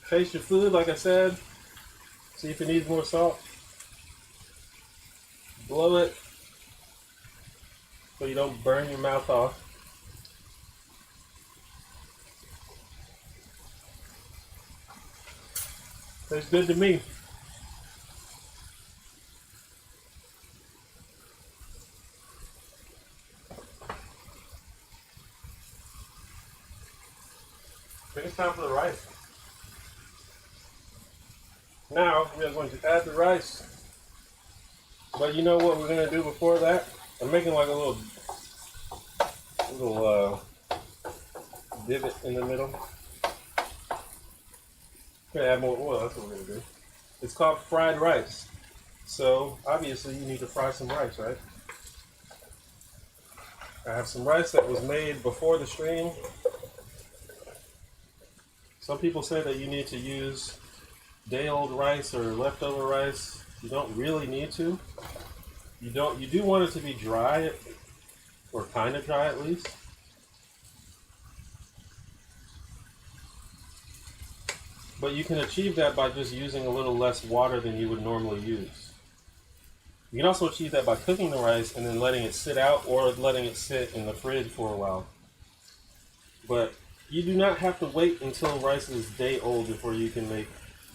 Taste your food, like I said. See if it needs more salt. Blow it so you don't burn your mouth off. Tastes good to me. I think it's time for the rice. Now we are going to add the rice. But you know what we're going to do before that? I'm making like a little divot in the middle. We're going to add more oil, that's what we're going to do. It's called fried rice. So obviously you need to fry some rice, right? I have some rice that was made before the stream. Some people say that you need to use day-old rice or leftover rice. You don't really need to. You do want it to be dry, or kind of dry at least. But you can achieve that by just using a little less water than you would normally use. You can also achieve that by cooking the rice and then letting it sit out or letting it sit in the fridge for a while. But you do not have to wait until rice is day old before you can make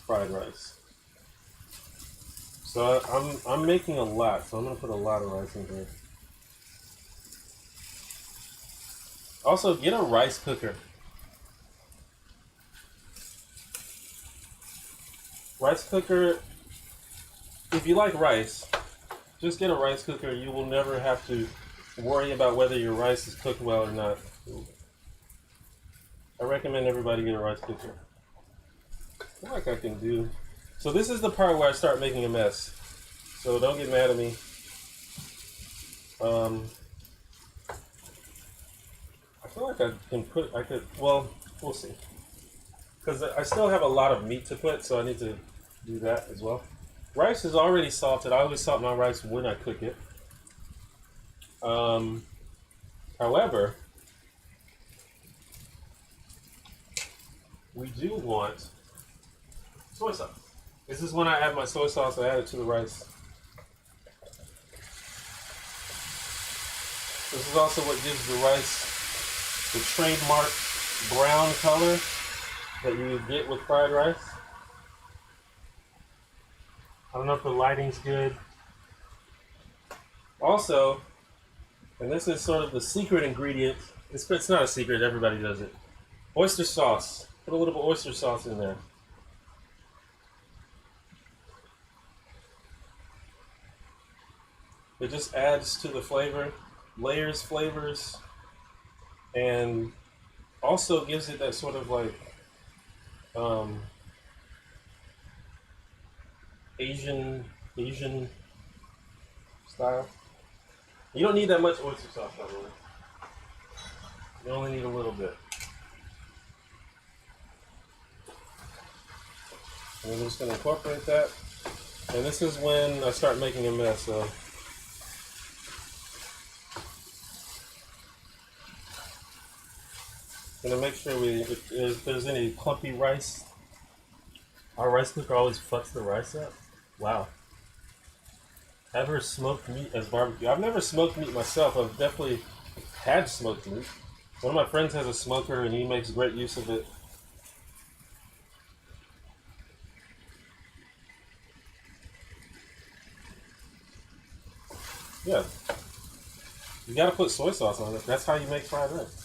fried rice. So I'm making a lot, so I'm gonna put a lot of rice in here. Also, get a rice cooker. Rice cooker, if you like rice, just get a rice cooker. You will never have to worry about whether your rice is cooked well or not. I recommend everybody get a rice cooker. I feel like I can do. So this is the part where I start making a mess. So don't get mad at me. I feel like I can put, well, we'll see. Because I still have a lot of meat to put, so I need to do that as well. Rice is already salted. I always salt my rice when I cook it. However, we do want soy sauce. This is when I add my soy sauce. I add it to the rice. This is also what gives the rice the trademark brown color that you get with fried rice. I don't know if the lighting's good. Also, and this is sort of the secret ingredient. It's not a secret, everybody does it. Oyster sauce. Put a little bit of oyster sauce in there. It just adds to the flavor, layers flavors, and also gives it that sort of like Asian style. You don't need that much oyster sauce, by the way. You only need a little bit. And I'm just going to incorporate that. And this is when I start making a mess. So I'm going to make sure if there's any clumpy rice. Our rice cooker always fucks the rice up. Wow. Ever smoked meat as barbecue? I've never smoked meat myself. I've definitely had smoked meat. One of my friends has a smoker and he makes great use of it. Yeah. You gotta put soy sauce on it. That's how you make fried rice.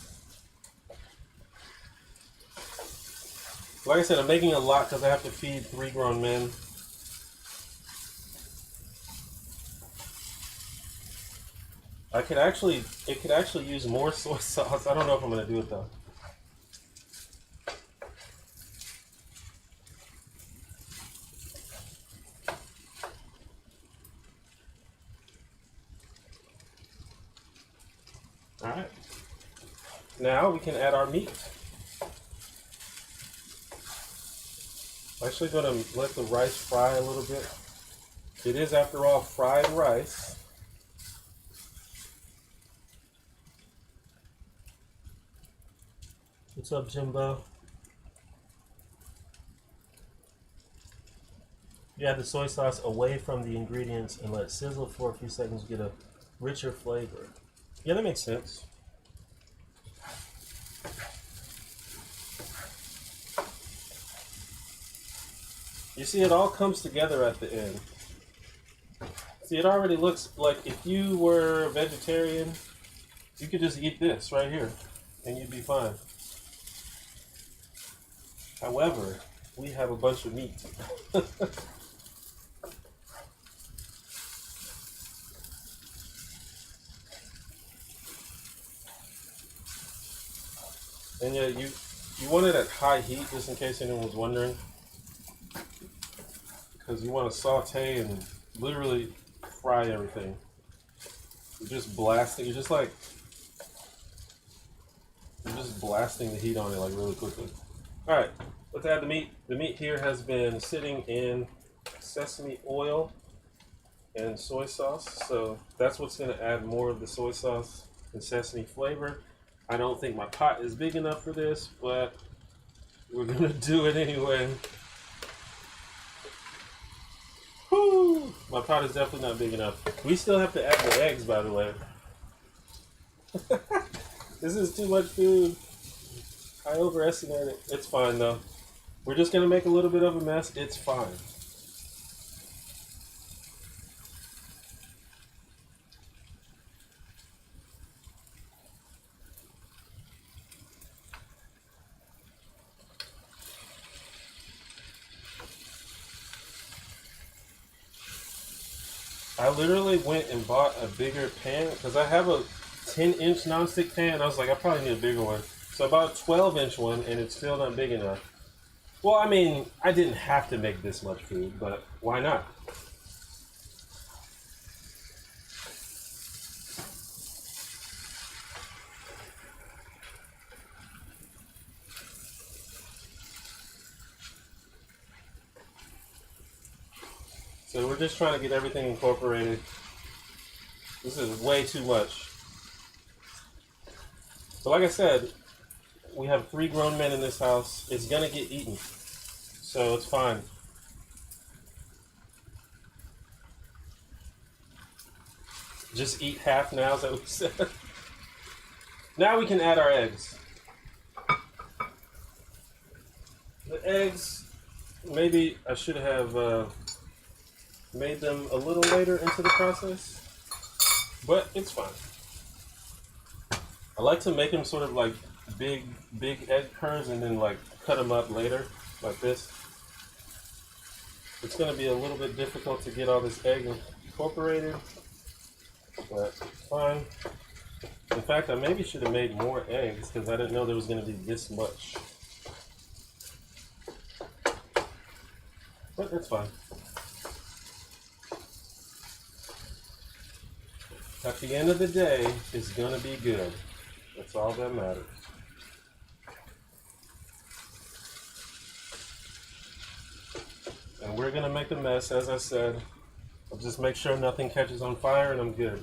Like I said, I'm making a lot because I have to feed 3 grown men. It could actually use more soy sauce. I don't know if I'm gonna do it though. All right. Now we can add our meat. I'm actually going to let the rice fry a little bit. It is, after all, fried rice. What's up, Jimbo? You add the soy sauce away from the ingredients and let it sizzle for a few seconds to get a richer flavor. Yeah, that makes sense. You see, it all comes together at the end. See, it already looks like if you were a vegetarian, you could just eat this right here and you'd be fine. However, we have a bunch of meat. And yeah, you want it at high heat, just in case anyone was wondering. Because you want to saute and literally fry everything. You're just blasting, you're just blasting the heat on it like really quickly. Alright, let's add the meat. The meat here has been sitting in sesame oil and soy sauce. So that's what's going to add more of the soy sauce and sesame flavor. I don't think my pot is big enough for this, but we're gonna do it anyway. Woo! My pot is definitely not big enough. We still have to add the eggs, by the way. This is too much food. I overestimated it. It's fine though. We're just gonna make a little bit of a mess. It's fine. I literally went and bought a bigger pan because I have a 10-inch nonstick pan. I was like, I probably need a bigger one. So I bought a 12-inch one and it's still not big enough. Well, I mean, I didn't have to make this much food, but why not? So we're just trying to get everything incorporated. This is way too much. But like I said, we have 3 grown men in this house. It's gonna get eaten. So it's fine. Just eat half now, is that what we said? Now we can add our eggs. The eggs, maybe I should have made them a little later into the process, but it's fine. I like to make them sort of like big egg curds and then like cut them up later, like this. It's going to be a little bit difficult to get all this egg incorporated, but fine. In fact, I maybe should have made more eggs because I didn't know there was going to be this much. But that's fine. At the end of the day, it's going to be good. That's all that matters. And we're going to make a mess, as I said. I'll just make sure nothing catches on fire and I'm good.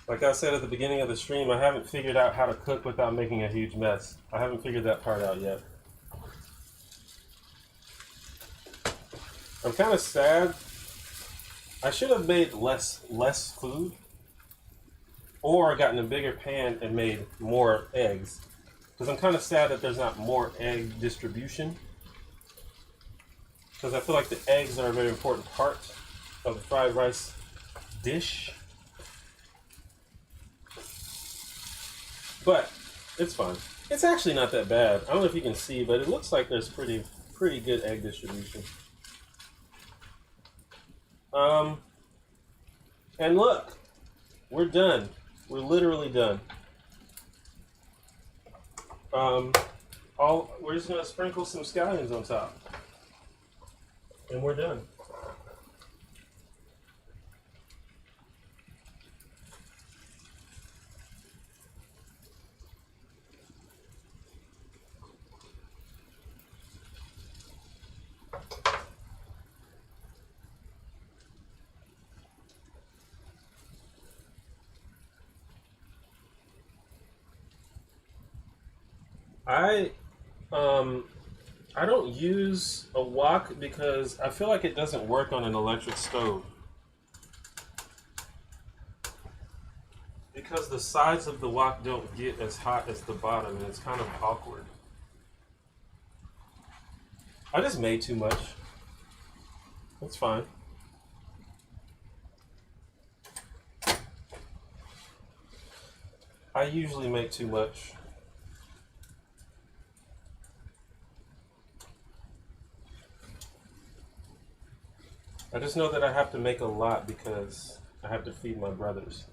Like I said at the beginning of the stream, I haven't figured out how to cook without making a huge mess. I haven't figured that part out yet. I'm kind of sad. I should have made less food, or gotten a bigger pan and made more eggs. Because I'm kind of sad that there's not more egg distribution. Because I feel like the eggs are a very important part of the fried rice dish. But it's fine. It's actually not that bad. I don't know if you can see, but it looks like there's pretty good egg distribution. And look, we're done. We're literally done. We're just gonna sprinkle some scallions on top, and we're done. I don't use a wok because I feel like it doesn't work on an electric stove. Because the sides of the wok don't get as hot as the bottom, and it's kind of awkward. I just made too much. That's fine. I usually make too much. I just know that I have to make a lot because I have to feed my brothers.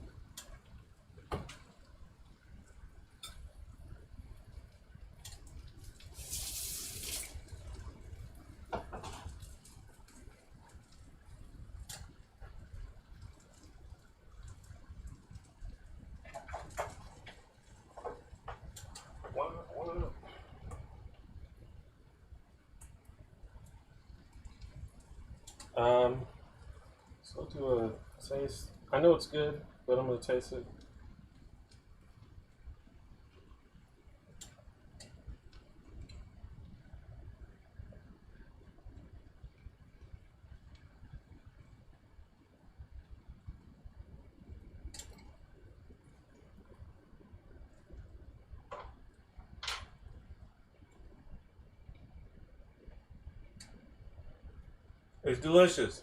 So do a taste. I know it's good, but I'm gonna taste it. It's delicious.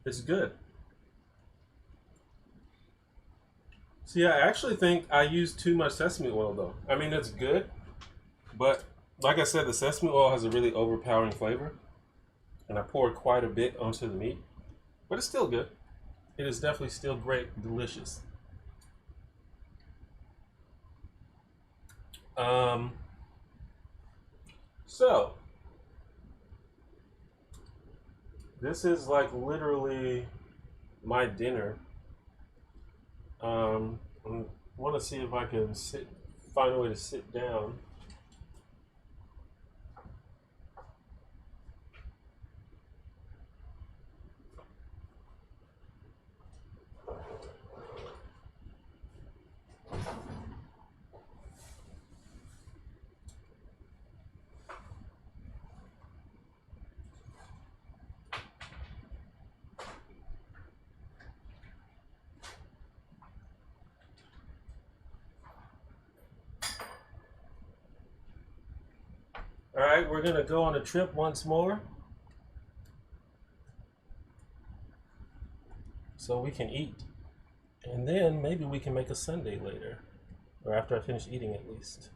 It's good. See, I actually think I use too much sesame oil though. I mean, it's good, but like I said, the sesame oil has a really overpowering flavor, and I poured quite a bit onto the meat, but it's still good. It is definitely still great, delicious. Um, so this is like literally my dinner. I want to see if I can find a way to sit down. All right, we're gonna go on a trip once more, so we can eat, and then maybe we can make a sundae later, or after I finish eating at least.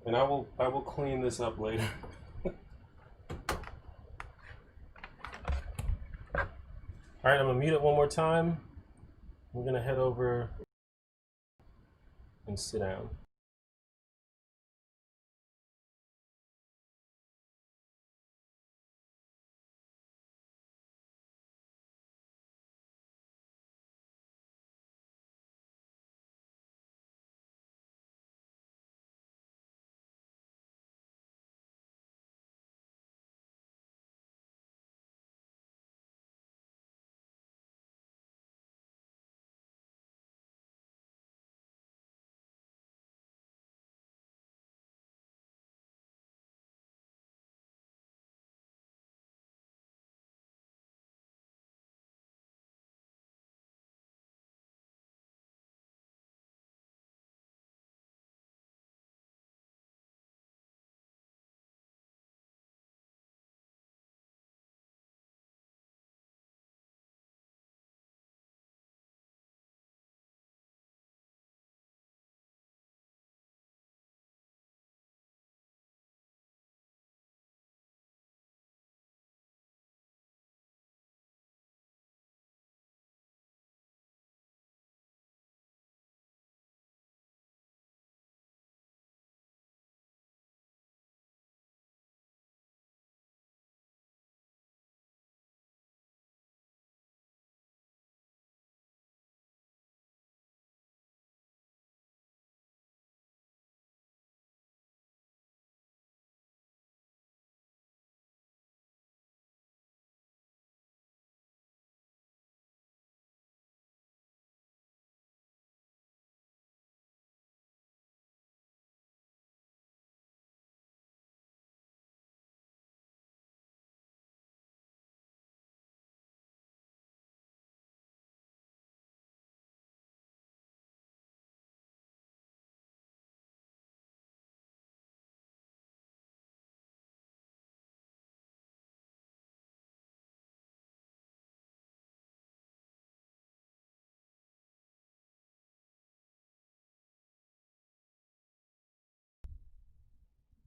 And I will clean this up later. All right, I'm gonna mute it one more time. We're gonna head over and sit down.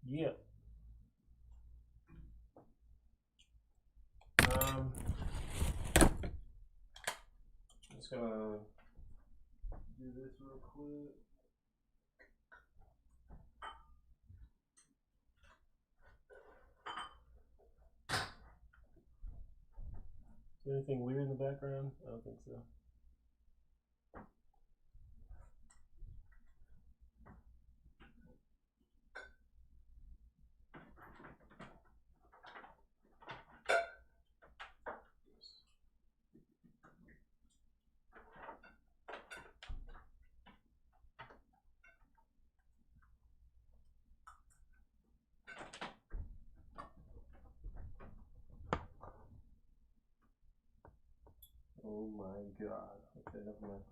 Yeah. Just gonna do this real quick. Is there anything weird in the background? I don't think so. my god. Okay, never mind.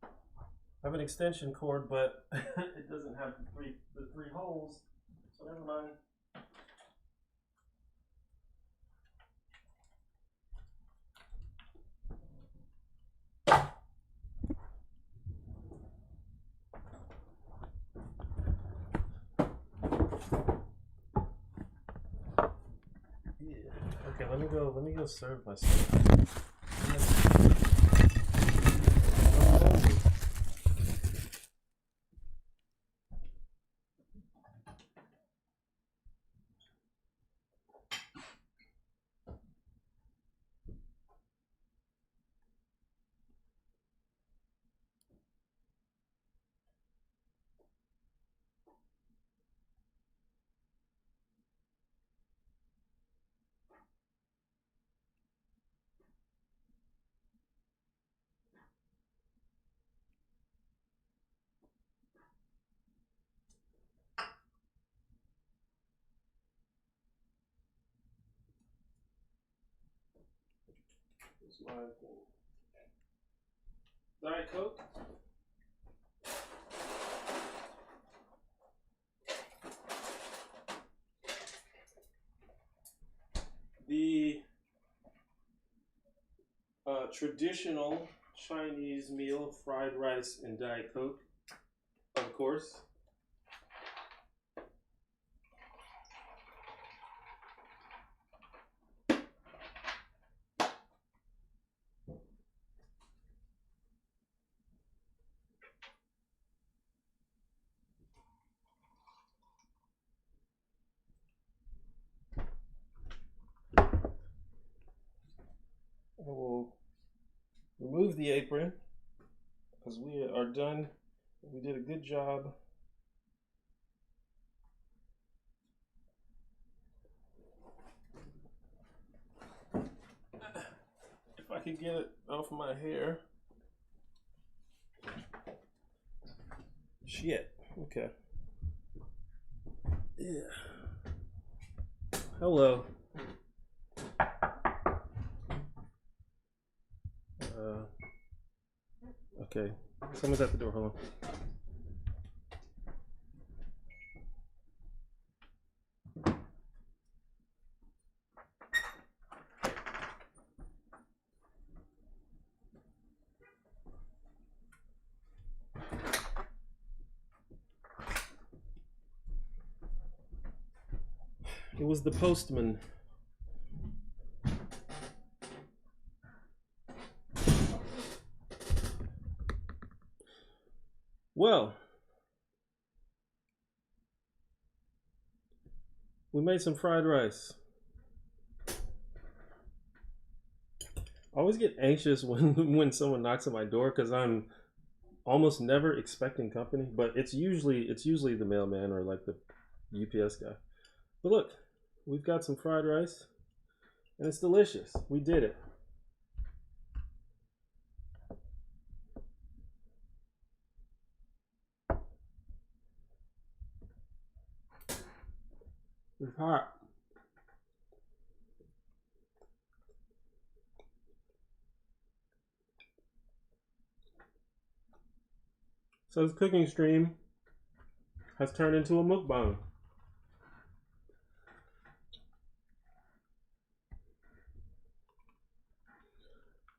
I have an extension cord, but it doesn't have the three holes, so never mind. Yeah. Okay, let me go serve myself. Here's my thing. Diet Coke. The traditional Chinese meal, fried rice and Diet Coke, of course. I will remove the apron because we are done. We did a good job. If I could get it off my hair. Shit. Okay. Yeah. Hello. Okay. Someone's at the door. Hold on. It was the postman. Well, we made some fried rice. I always get anxious when someone knocks at my door because I'm almost never expecting company, but it's usually the mailman or like the UPS guy. But look, we've got some fried rice and it's delicious. We did it. It's hot. So this cooking stream has turned into a mukbang.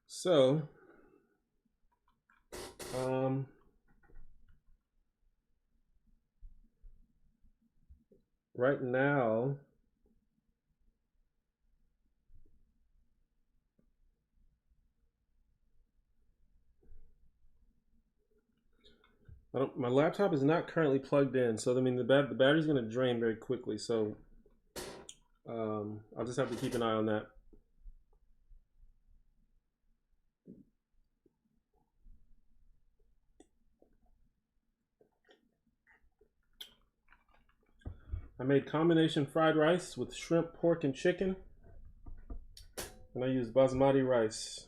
So, right now, my laptop is not currently plugged in, so I mean the battery's going to drain very quickly. So I'll just have to keep an eye on that. I made combination fried rice with shrimp, pork, and chicken, and I used basmati rice.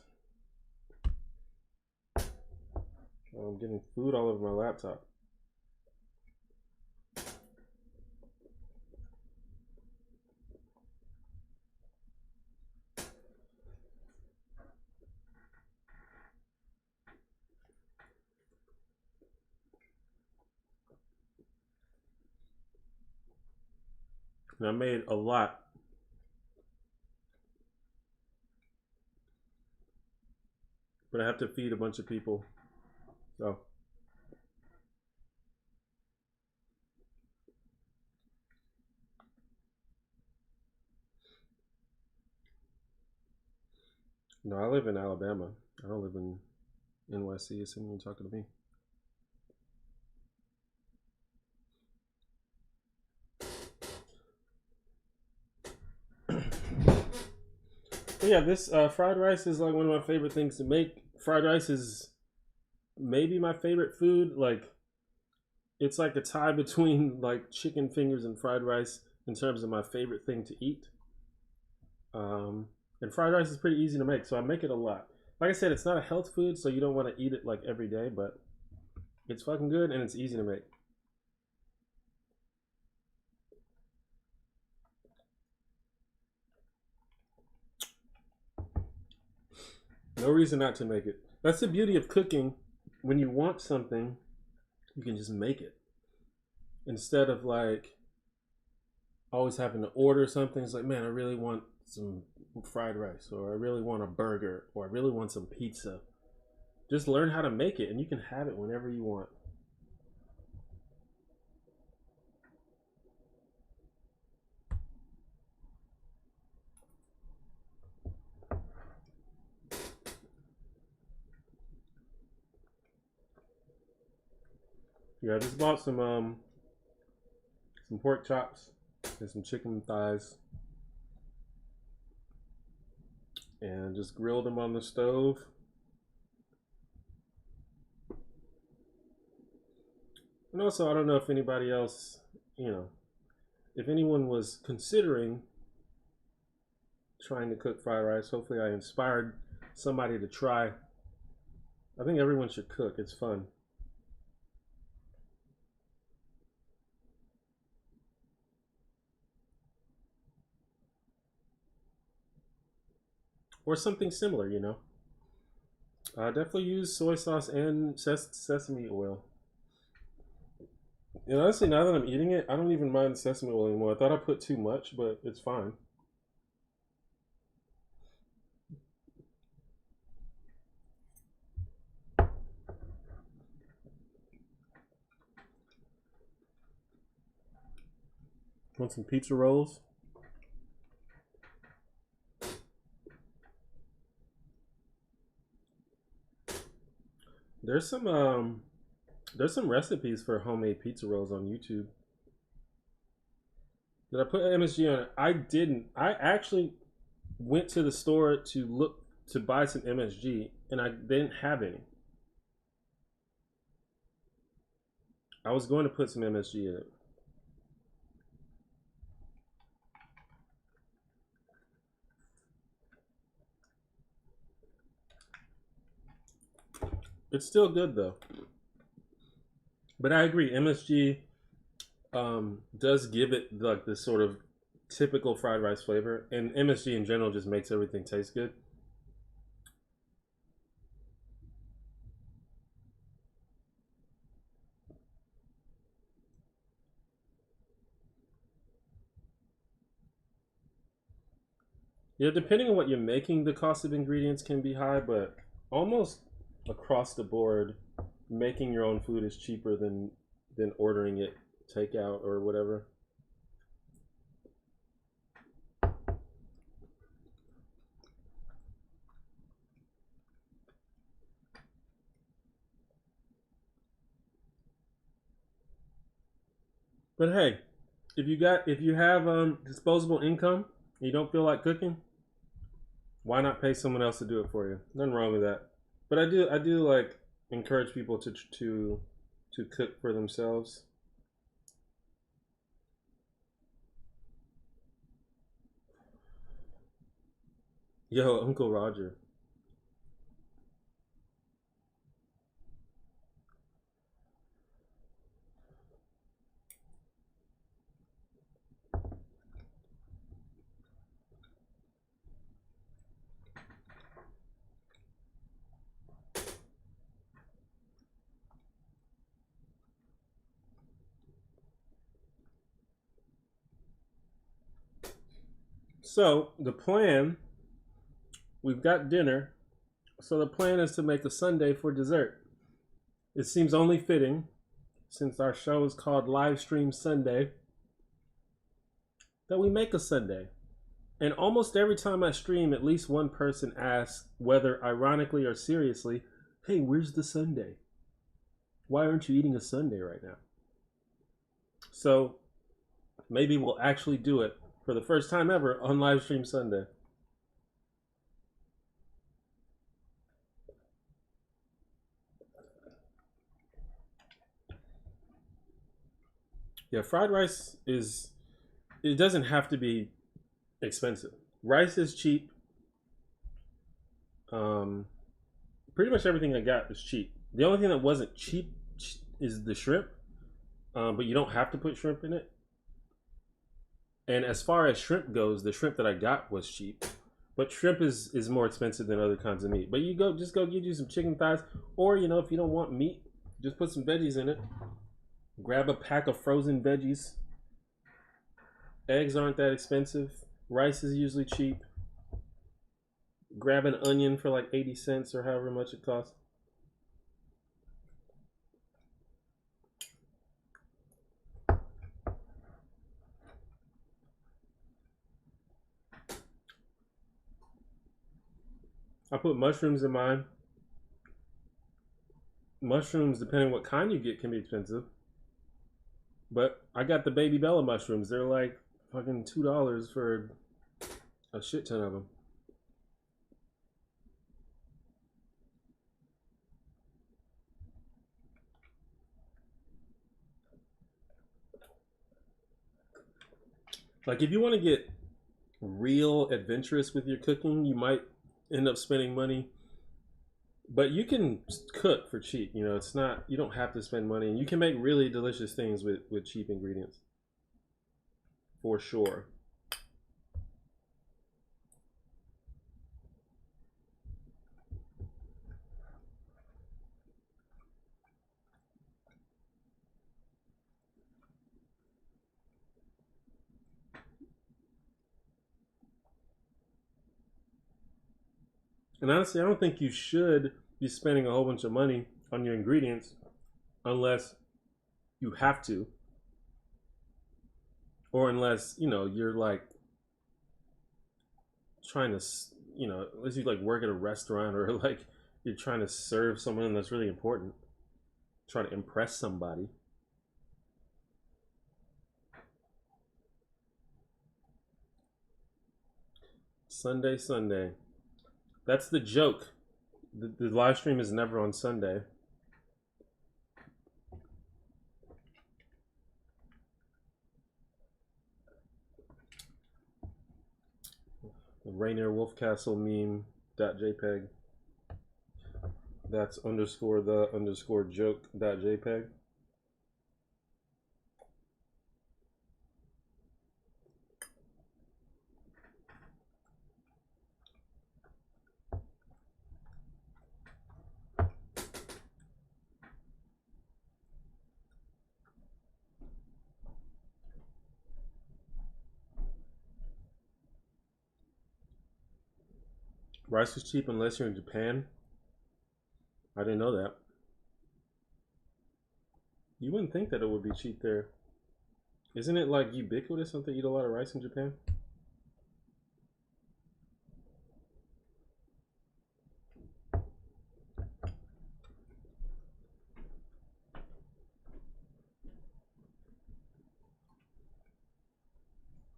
I'm getting food all over my laptop. And I made a lot. But I have to feed a bunch of people. So. No, I live in Alabama. I don't live in NYC. Assuming you're talking to me. But yeah, this fried rice is like one of my favorite things to make. Fried rice is maybe my favorite food. Like, it's like a tie between like chicken fingers and fried rice in terms of my favorite thing to eat. And fried rice is pretty easy to make, so I make it a lot. Like I said, it's not a health food, so you don't want to eat it like every day, but it's fucking good and it's easy to make. No reason not to make it. That's the beauty of cooking. When you want something, you can just make it. Instead of like always having to order something. It's like, man, I really want some fried rice, or I really want a burger, or I really want some pizza. Just learn how to make it and you can have it whenever you want. Yeah, I just bought some pork chops and some chicken thighs, and just grilled them on the stove. And also, I don't know if anybody else, if anyone was considering trying to cook fried rice, hopefully I inspired somebody to try. I think everyone should cook. It's fun. Or something similar, I definitely use soy sauce and sesame oil. And honestly, now that I'm eating it, I don't even mind sesame oil anymore. I thought I put too much, but it's fine. Want some pizza rolls? There's some recipes for homemade pizza rolls on YouTube. Did I put MSG on it? I didn't. I actually went to the store to look to buy some MSG, and I didn't have any. I was going to put some MSG in it. It's still good though. But I agree, MSG does give it like this sort of typical fried rice flavor, and MSG in general just makes everything taste good. Yeah, depending on what you're making, the cost of ingredients can be high, but almost across the board, making your own food is cheaper than ordering it takeout or whatever. But hey, if you have disposable income, and you don't feel like cooking, why not pay someone else to do it for you? Nothing wrong with that. But I do like encourage people to cook for themselves. Yo, Uncle Roger. So the plan, we've got dinner. So the plan is to make a sundae for dessert. It seems only fitting, since our show is called Livestream Sundae, that we make a sundae. And almost every time I stream, at least one person asks, whether ironically or seriously, hey, where's the sundae? Why aren't you eating a sundae right now? So maybe we'll actually do it for the first time ever on Livestream Sundae. Yeah, fried rice is, it doesn't have to be expensive. Rice is cheap. Pretty much everything I got is cheap. The only thing that wasn't cheap is the shrimp, but you don't have to put shrimp in it. And as far as shrimp goes, the shrimp that I got was cheap. But shrimp is more expensive than other kinds of meat. But you just go get you some chicken thighs, or you know, if you don't want meat, just put some veggies in it. Grab a pack of frozen veggies. Eggs aren't that expensive. Rice is usually cheap. Grab an onion for like 80 cents or however much it costs. I put mushrooms in mine. Mushrooms, depending what kind you get, can be expensive. But I got the Baby Bella mushrooms. They're like fucking $2 for a shit ton of them. Like if you want to get real adventurous with your cooking, you might end up spending money. But you can cook for cheap. You know, it's not, you don't have to spend money. You can make really delicious things with cheap ingredients. For sure. And honestly, I don't think you should be spending a whole bunch of money on your ingredients unless you have to. Or unless, you know, you're like trying to, you know, unless you like work at a restaurant or like you're trying to serve someone that's really important. Try to impress somebody. Sunday, Sunday. That's the joke. The live stream is never on Sunday. The Rainier Wolfcastle meme.jpg. That's underscore the underscore joke.jpg. Rice is cheap unless you're in Japan. I didn't know that. You wouldn't think that it would be cheap there. Isn't it like ubiquitous? Don't they eat a lot of rice in Japan?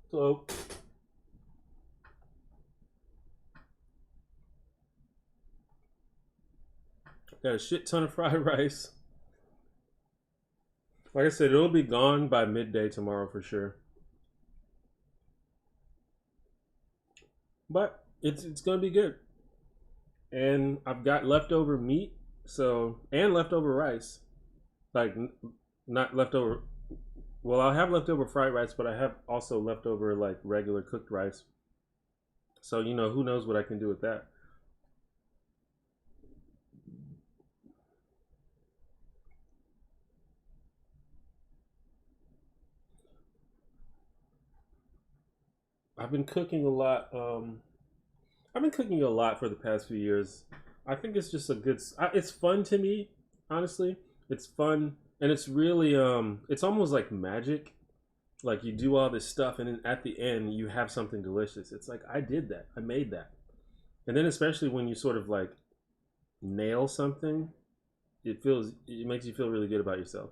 So, got a shit ton of fried rice. Like I said, it'll be gone by midday tomorrow for sure. But it's gonna be good. And I've got leftover meat, so, and leftover rice. Like not leftover. Well, I'll have leftover fried rice, but I have also leftover like regular cooked rice. So you know, who knows what I can do with that. I've been cooking a lot. I've been cooking a lot for the past few years. I think it's just a good. It's fun to me, honestly. It's fun, and it's really it's almost like magic. Like you do all this stuff, and then at the end you have something delicious. It's like I did that. I made that, and then especially when you sort of like nail something, it makes you feel really good about yourself.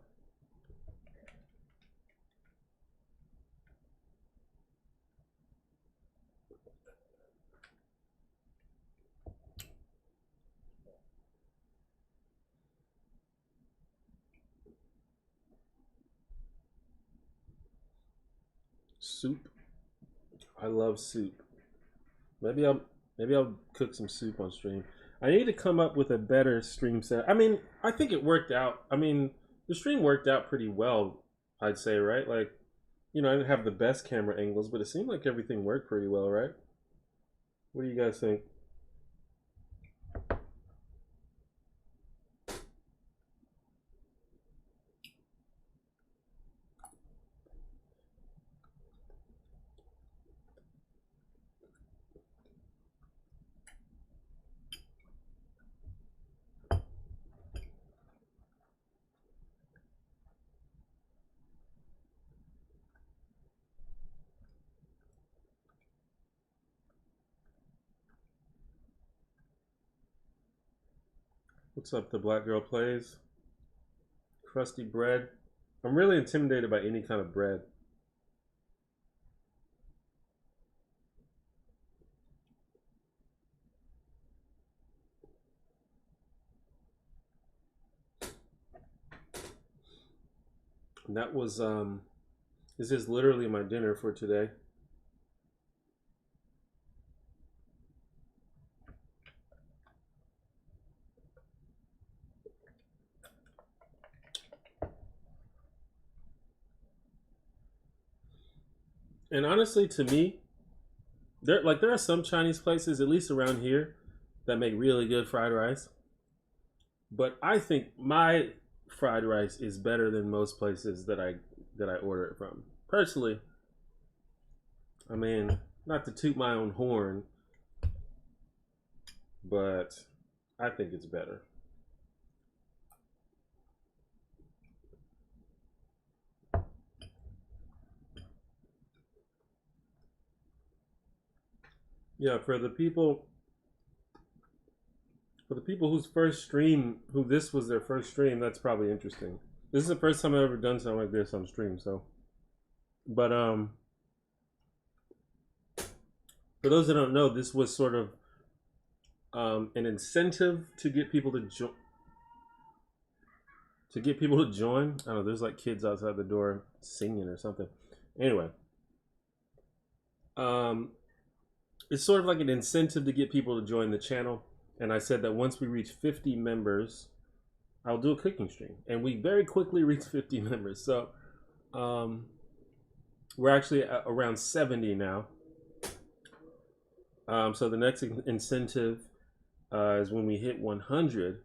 Soup. I love soup. Maybe I'll maybe I'll cook some soup on stream. I need to come up with a better stream set. I mean, I think it worked out. I mean, the stream worked out pretty well, I'd say, right? Like, I didn't have the best camera angles, but it seemed like everything worked pretty well, right? What do you guys think? What's up, the black girl plays? Crusty bread. I'm really intimidated by any kind of bread. And that was this is literally my dinner for today. And honestly, to me, there are some Chinese places, at least around here, that make really good fried rice. But I think my fried rice is better than most places that I order it from. Personally, I mean, not to toot my own horn, but I think it's better. Yeah, for the people whose first stream, who this was their first stream, that's probably interesting. This is the first time I've ever done something like this on stream, so. But for those that don't know, this was sort of an incentive to get people to join. To get people to join. I don't know. There's like kids outside the door singing or something. Anyway, it's sort of like an incentive to get people to join the channel. And I said that once we reach 50 members, I'll do a cooking stream. And we very quickly reached 50 members. So we're actually around 70 now. So the next incentive is when we hit 100.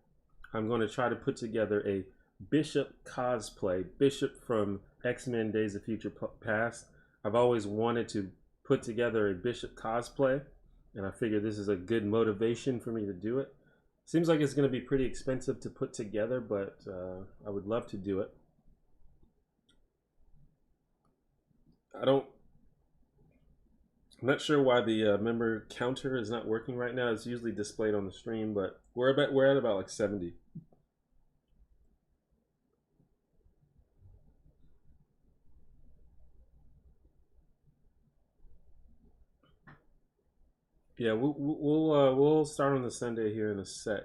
I'm going to try to put together a Bishop cosplay. Bishop from X-Men Days of Future Past. I've always wanted to put together a Bishop cosplay, and I figure this is a good motivation for me to do it. Seems like it's going to be pretty expensive to put together, but I would love to do it. I'm not sure why the member counter is not working right now. It's usually displayed on the stream, but we're at about like 70. Yeah, we'll start on the Sunday here in a sec.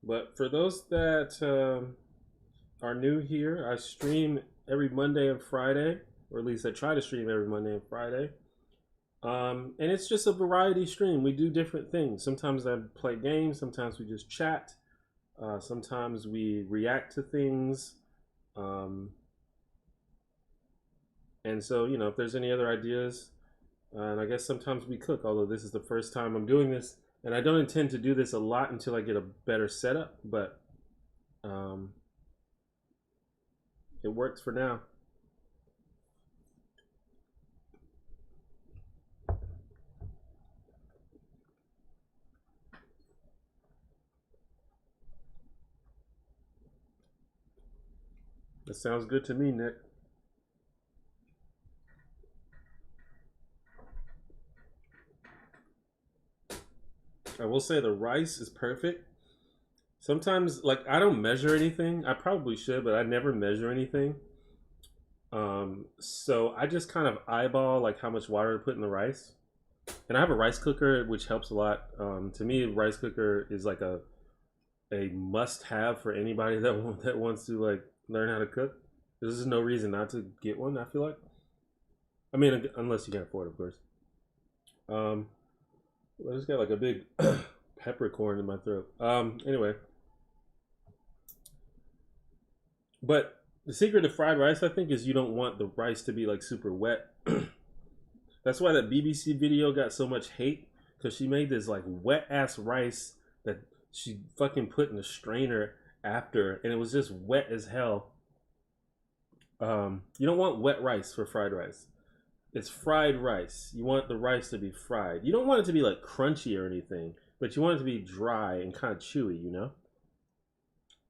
But for those that are new here, I stream every Monday and Friday, or at least I try to stream every Monday and Friday. And it's just a variety stream. We do different things. Sometimes I play games. Sometimes we just chat. Sometimes we react to things. And so, if there's any other ideas, and I guess sometimes we cook, although this is the first time I'm doing this, and I don't intend to do this a lot until I get a better setup, but Um, it works for now. That sounds good to me, Nick. I will say the rice is perfect. Sometimes, like, I don't measure anything. I probably should, but I never measure anything. So I just kind of eyeball like how much water to put in the rice. And I have a rice cooker, which helps a lot. To me, a rice cooker is like a must-have for anybody that wants to like learn how to cook. There's just no reason not to get one. I feel like. I mean, unless you can afford it, of course. I just got like a big peppercorn in my throat. Anyway, but the secret to fried rice, I think, is you don't want the rice to be like super wet. That's why that BBC video got so much hate, because she made this like wet ass rice that she fucking put in a strainer after, and it was just wet as hell. You don't want wet rice for fried rice. It's fried rice. You want the rice to be fried. You don't want it to be like crunchy or anything, but you want it to be dry and kind of chewy, you know?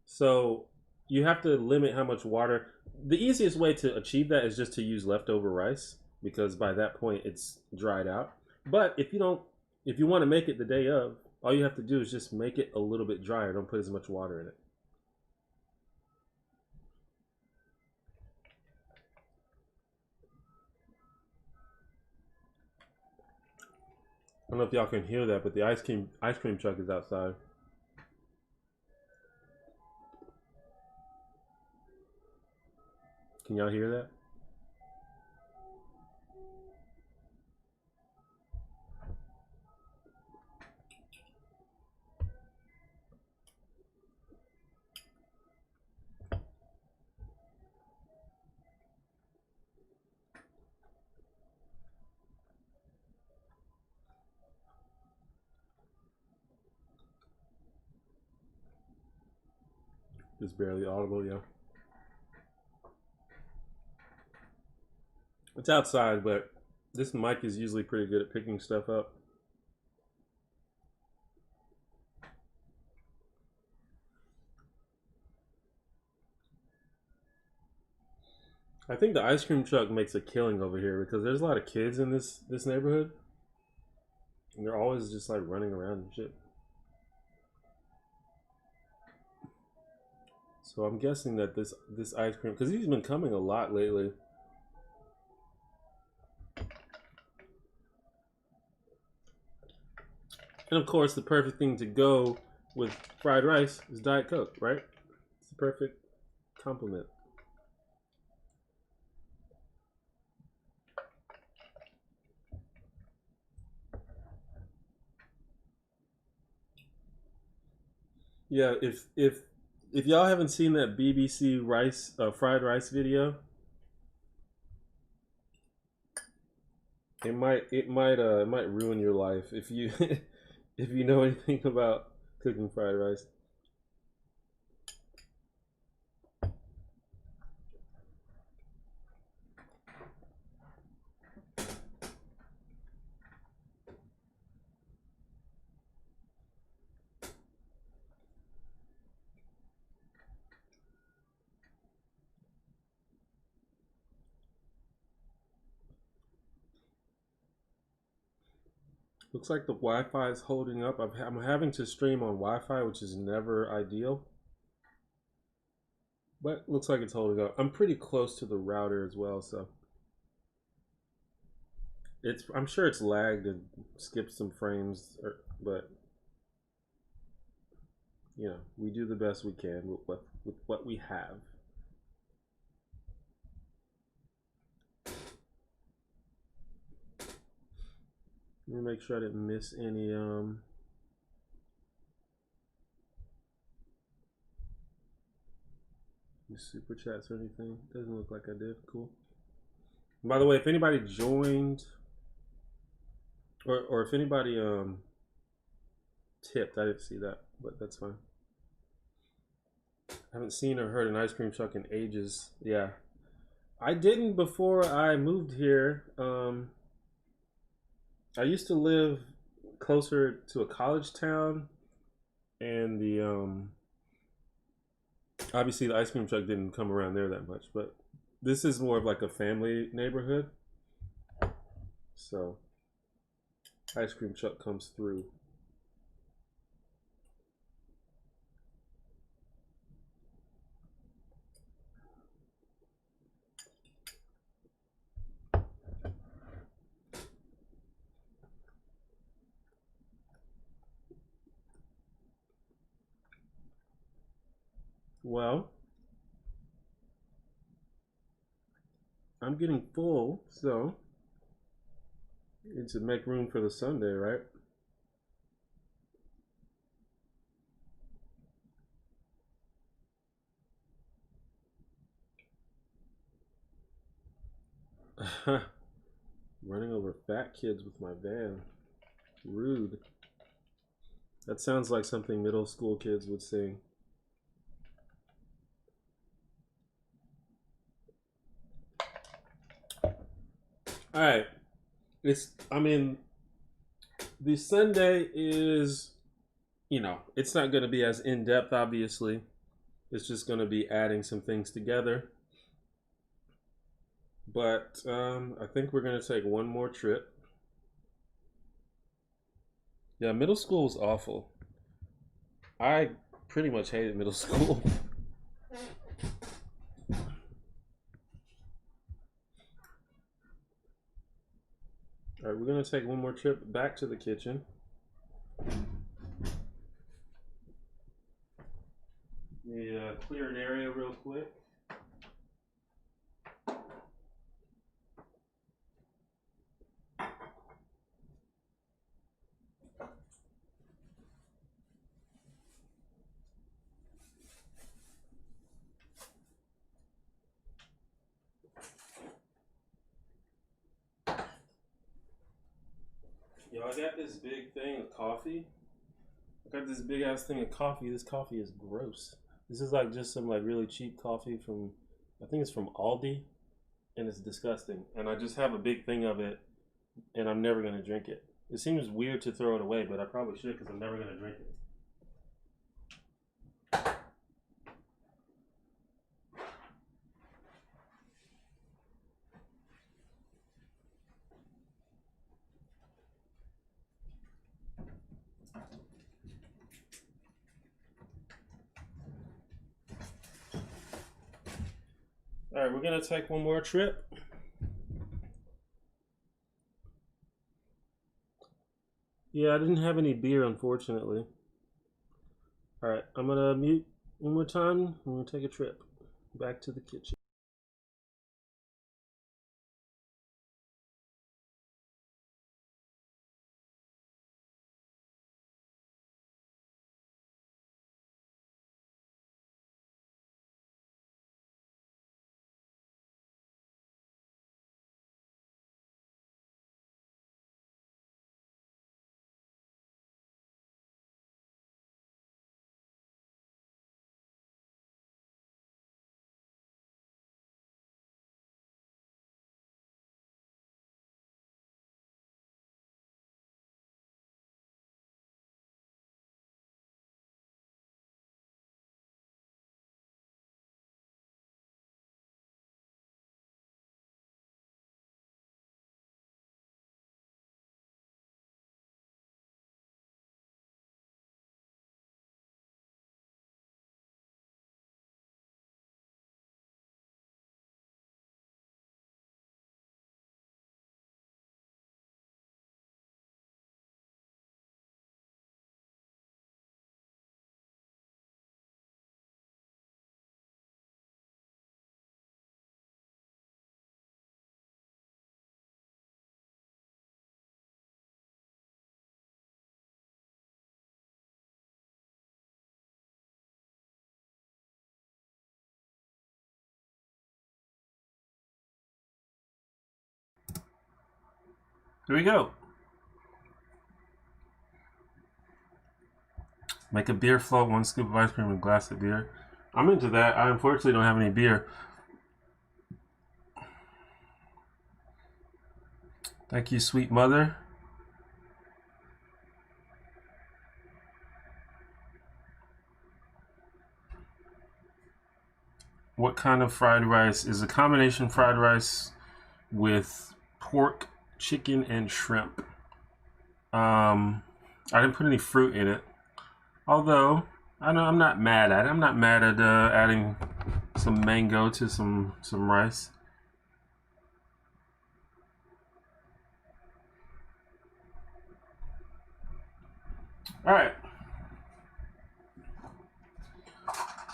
So you have to limit how much water. The easiest way to achieve that is just to use leftover rice, because by that point it's dried out. But if you want to make it the day of, all you have to do is just make it a little bit drier. Don't put as much water in it. I don't know if y'all can hear that, but the ice cream truck is outside. Can y'all hear that? Just barely audible, yeah. It's outside, but this mic is usually pretty good at picking stuff up. I think the ice cream truck makes a killing over here because there's a lot of kids in this neighborhood, and they're always just like running around and shit. So I'm guessing that this ice cream, because he's been coming a lot lately. And of course, the perfect thing to go with fried rice is Diet Coke, right? It's the perfect complement. Yeah, if y'all haven't seen that BBC rice fried rice video, it might ruin your life if you if you know anything about cooking fried rice. Looks like the Wi-Fi is holding up. I'm having to stream on Wi-Fi, which is never ideal. But looks like it's holding up. I'm pretty close to the router as well, so I'm sure it's lagged and skipped some frames, but you know, we do the best we can with what we have. Let me make sure I didn't miss any super chats or anything. Doesn't look like I did. Cool. And by the way, if anybody joined or if anybody tipped, I didn't see that, but that's fine. Haven't seen or heard an ice cream truck in ages. Yeah. I didn't before I moved here. I used to live closer to a college town, and the obviously the ice cream truck didn't come around there that much, but this is more of like a family neighborhood, so ice cream truck comes through. Well, I'm getting full, so need to make room for the sundae, right? Running over fat kids with my van. Rude. That sounds like something middle school kids would sing. All right. I mean, the sundae is, it's not going to be as in depth, obviously. It's just going to be adding some things together. But I think we're going to take one more trip. Yeah, middle school was awful. I pretty much hated middle school. All right, we're going to take one more trip back to the kitchen. Let me clear an area real quick. Yo, I got this big thing of coffee. I got this big ass thing of coffee. This coffee is gross. This is like just some like really cheap coffee from, I think it's from Aldi, and it's disgusting. And I just have a big thing of it, and I'm never gonna drink it. It seems weird to throw it away, but I probably should because I'm never gonna drink it. All right, we're gonna take one more trip. Yeah, I didn't have any beer, unfortunately. All right, I'm gonna mute one more time. I'm gonna take a trip back to the kitchen. Here we go. Make a beer float, 1 scoop of ice cream, and a glass of beer. I'm into that. I unfortunately don't have any beer. Thank you, sweet mother. What kind of fried rice is a combination fried rice with pork, chicken, and shrimp? I didn't put any fruit in it, although I know I'm not mad at it. I'm not mad at adding some mango to some rice. All right.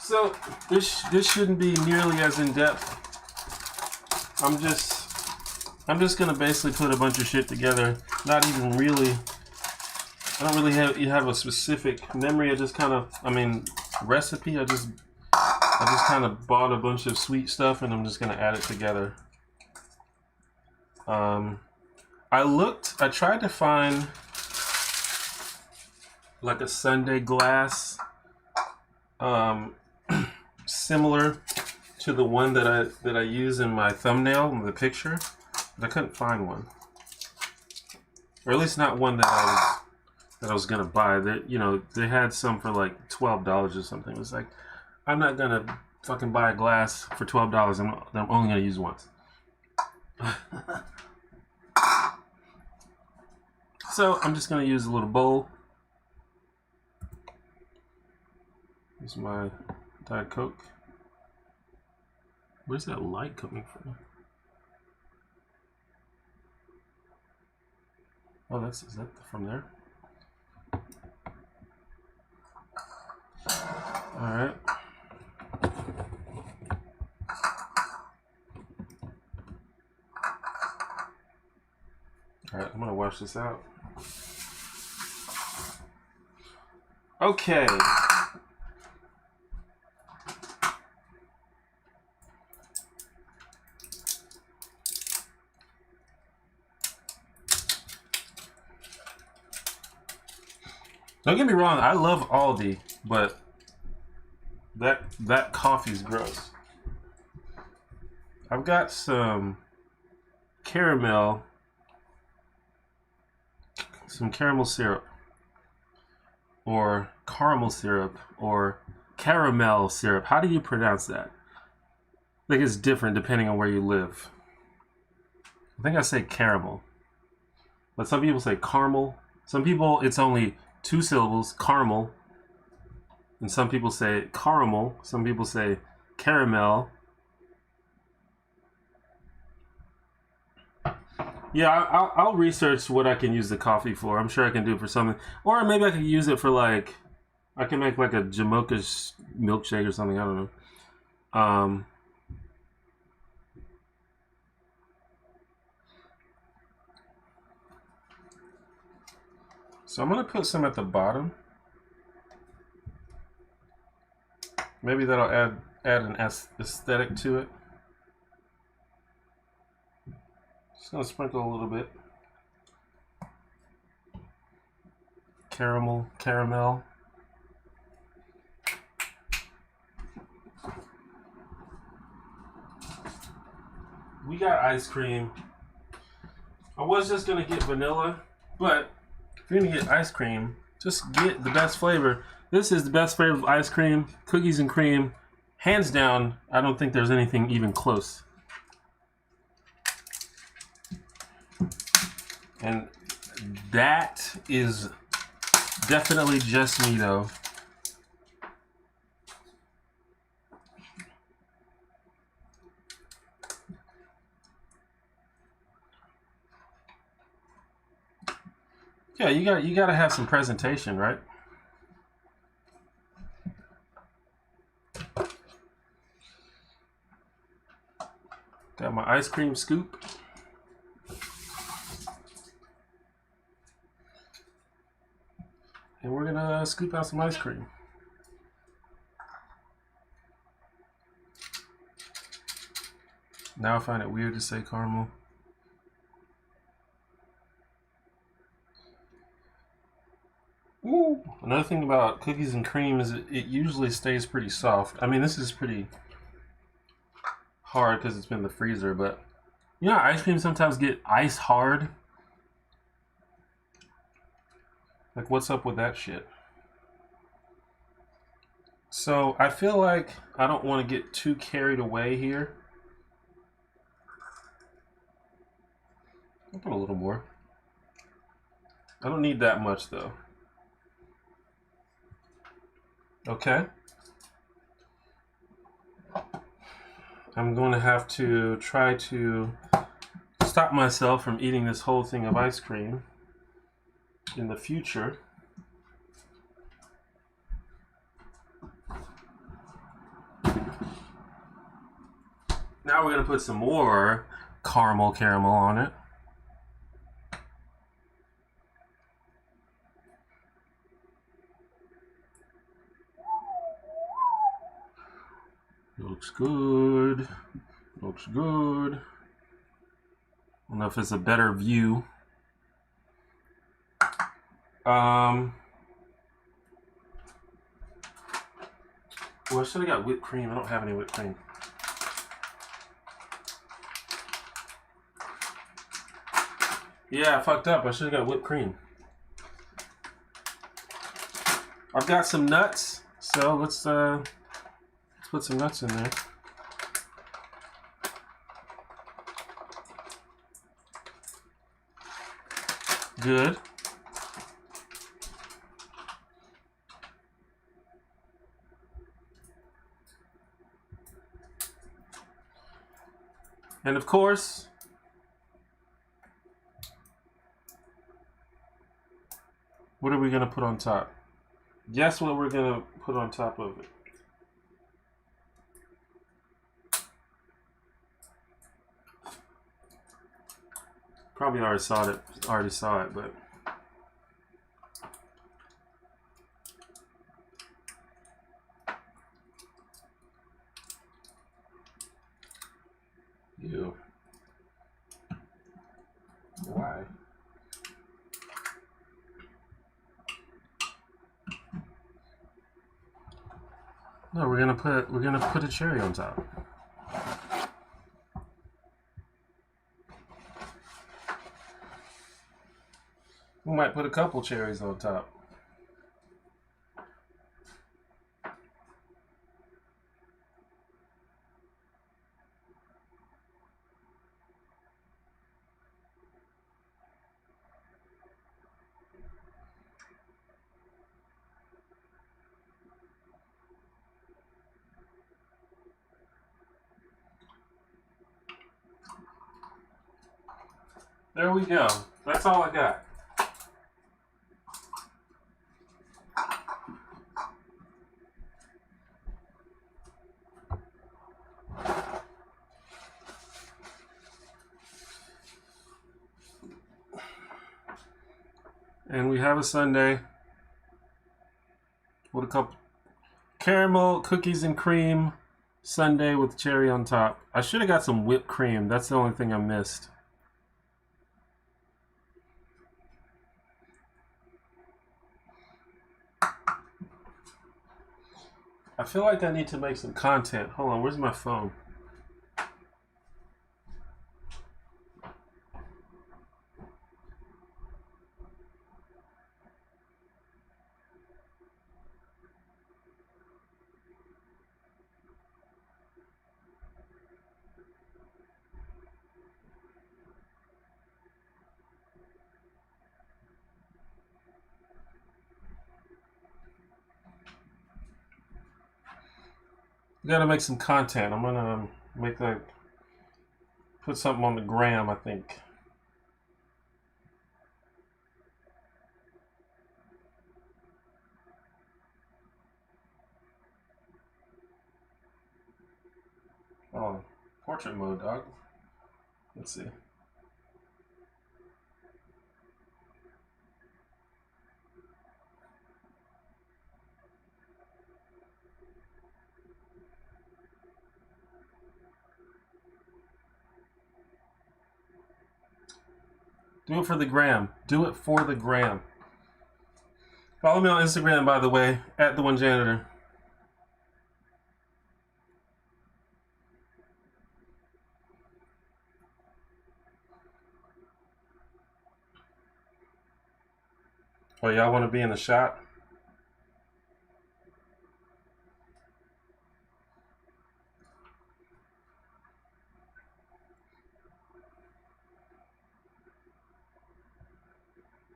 So this shouldn't be nearly as in depth. I'm just gonna basically put a bunch of shit together. Not even really. I don't really have a specific memory. I just kind of, recipe. I just kind of bought a bunch of sweet stuff and I'm just gonna add it together. I tried to find like a sundae glass, similar to the one that I use in my thumbnail in the picture, but I couldn't find one, or at least not one that I was gonna buy. That, you know, they had some for like $12 or something. It was like, I'm not gonna fucking buy a glass for $12. I'm only gonna use once. So I'm just gonna use a little bowl. Here's my Diet Coke. Where's that light coming from? Oh, is that from there? All right. All right, I'm gonna wash this out. Okay. Don't get me wrong, I love Aldi, but that coffee's gross. I've got some caramel syrup, or caramel syrup, or caramel syrup. How do you pronounce that? I think it's different depending on where you live. I think I say caramel, but some people say caramel. Some people, it's only 2 syllables, caramel. And some people say caramel. Some people say caramel. Yeah, I'll research what I can use the coffee for. I'm sure I can do it for something. Or maybe I can use it for, like, I can make like a Jamocha milkshake or something. I don't know. So I'm going to put some at the bottom. Maybe that'll add an aesthetic to it. Just gonna sprinkle a little bit. Caramel. We got ice cream. I was just gonna get vanilla, but if you're gonna get ice cream, just get the best flavor. This is the best flavor of ice cream, cookies and cream. Hands down, I don't think there's anything even close. And that is definitely just me, though. Yeah, you gotta have some presentation, right? Got my ice cream scoop. And we're gonna scoop out some ice cream. Now I find it weird to say caramel. Ooh. Another thing about cookies and cream is it usually stays pretty soft. I mean, this is pretty hard because it's been in the freezer, but you know, ice cream sometimes get ice hard. Like, what's up with that shit? So I feel like I don't want to get too carried away here. I'll put a little more. I don't need that much though. Okay. I'm going to have to try to stop myself from eating this whole thing of ice cream in the future. Now we're going to put some more caramel on it. Looks good. Looks good. I don't know if it's a better view. Well, I should have got whipped cream. I don't have any whipped cream. Yeah, I fucked up. I should have got whipped cream. I've got some nuts, so let's put some nuts in there. Good. And of course, what are we going to put on top? Guess what we're going to put on top of it. Probably already saw it, but ew. Why? No, we're gonna put a cherry on top. We might put a couple cherries on top. There we go. That's all I got. And we have a sundae with a couple caramel cookies and cream sundae with cherry on top. I should have got some whipped cream. That's the only thing I missed. I feel like I need to make some content. Hold on, where's my phone? I gotta make some content. I'm gonna put something on the gram, I think. Oh, portrait mode, dog. Let's see. Do it for the gram. Do it for the gram. Follow me on Instagram, by the way, at the one janitor. Oh, y'all want to be in the shot?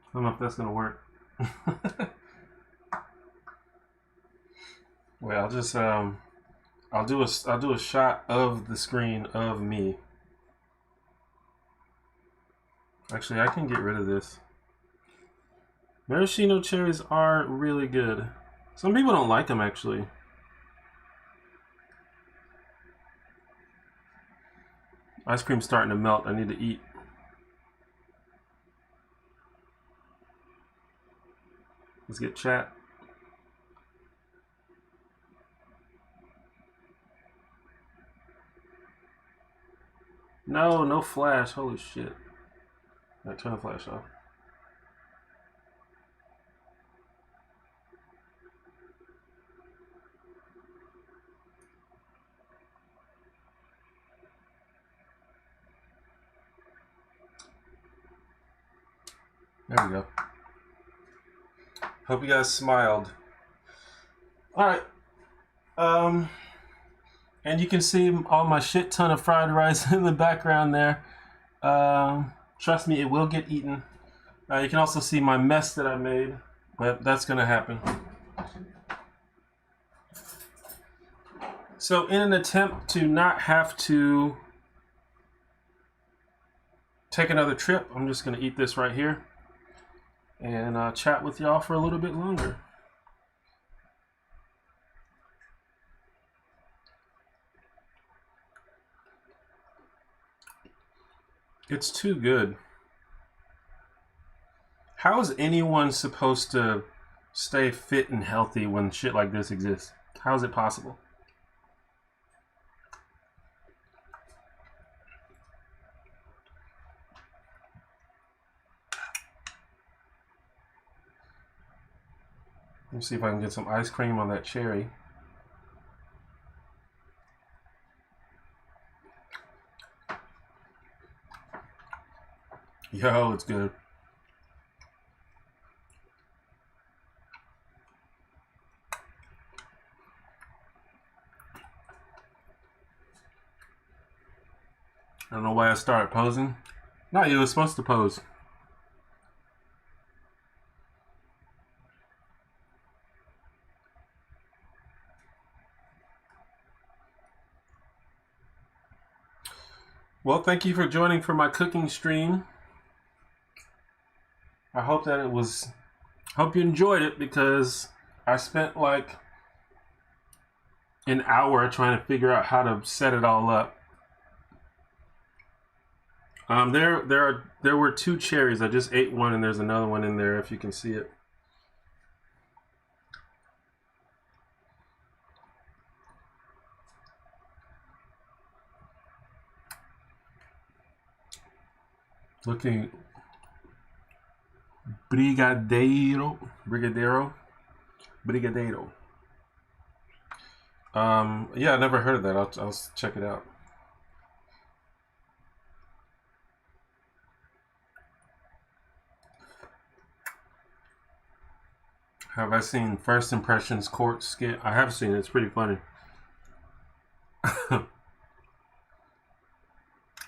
I don't know if that's gonna work. Well, I'll just I'll do a shot of the screen of me. Actually, I can get rid of this. Maraschino cherries are really good. Some people don't like them, actually. Ice cream's starting to melt. I need to eat. Let's get chat. No, no flash. Holy shit. I turn the flash off. There we go. Hope you guys smiled. Alright. And you can see all my shit ton of fried rice in the background there. Trust me, it will get eaten. You can also see my mess that I made, but that's gonna happen. So in an attempt to not have to take another trip, I'm just gonna eat this right here and chat with y'all for a little bit longer. It's too good. How is anyone supposed to stay fit and healthy when shit like this exists? How is it possible? Let me see if I can get some ice cream on that cherry. Yo, it's good. I don't know why I started posing. No, you were supposed to pose. Well, thank you for joining for my cooking stream. I hope that it was, hope you enjoyed it, because I spent like an hour trying to figure out how to set it all up. There were 2 cherries. I just ate one, and there's another one in there if you can see it. Looking brigadeiro. Yeah, I never heard of that. I'll check it out. Have I seen First Impressions Court skit? I have seen it. It's pretty funny.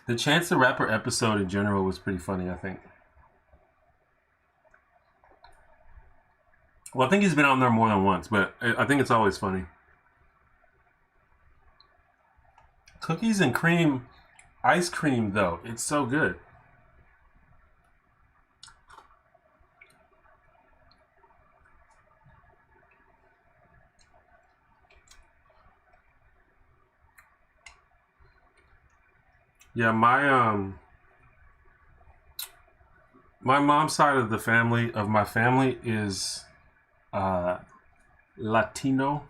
The Chance the Rapper episode in general was pretty funny, I think. Well, I think he's been on there more than once, but I think it's always funny. Cookies and cream ice cream, though. It's so good. Yeah, my mom's side of the family, of my family, is Latino.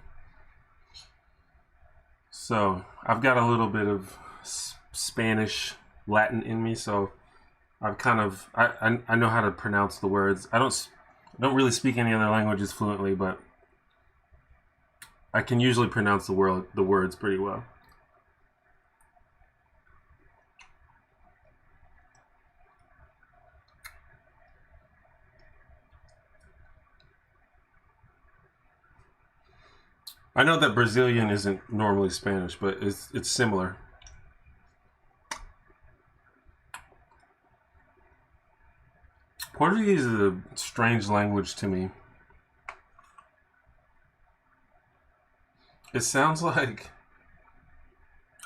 So I've got a little bit of Spanish, Latin in me, so I've kind of, I know how to pronounce the words. I don't really speak any other languages fluently, but I can usually pronounce the words pretty well. I know that Brazilian isn't normally Spanish, but it's similar. Portuguese is a strange language to me. It sounds like,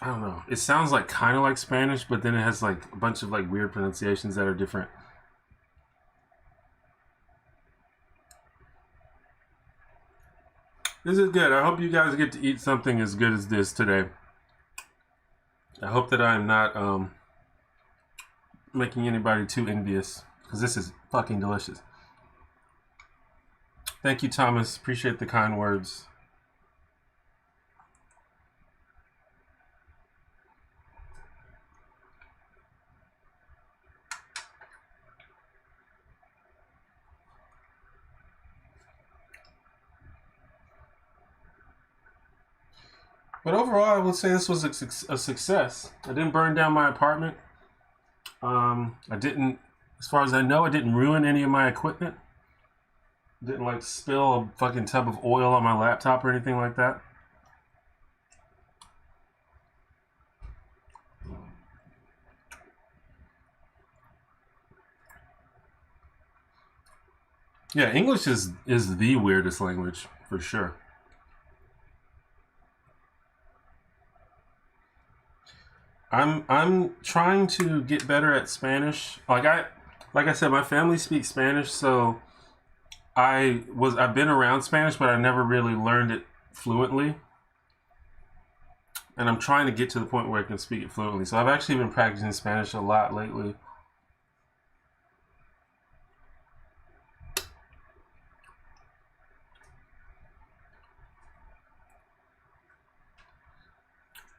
I don't know. It sounds like kind of like Spanish, but then it has like a bunch of like weird pronunciations that are different. This is good. I hope you guys get to eat something as good as this today. I hope that I'm not making anybody too envious, because this is fucking delicious. Thank you, Thomas. Appreciate the kind words. But overall, I would say this was a success. I didn't burn down my apartment. I didn't, as far as I know, I didn't ruin any of my equipment. Didn't like spill a fucking tub of oil on my laptop or anything like that. Yeah, English is the weirdest language for sure. I'm trying to get better at Spanish. Like I said, my family speaks Spanish, so I've been around Spanish, but I never really learned it fluently. And I'm trying to get to the point where I can speak it fluently. So I've actually been practicing Spanish a lot lately.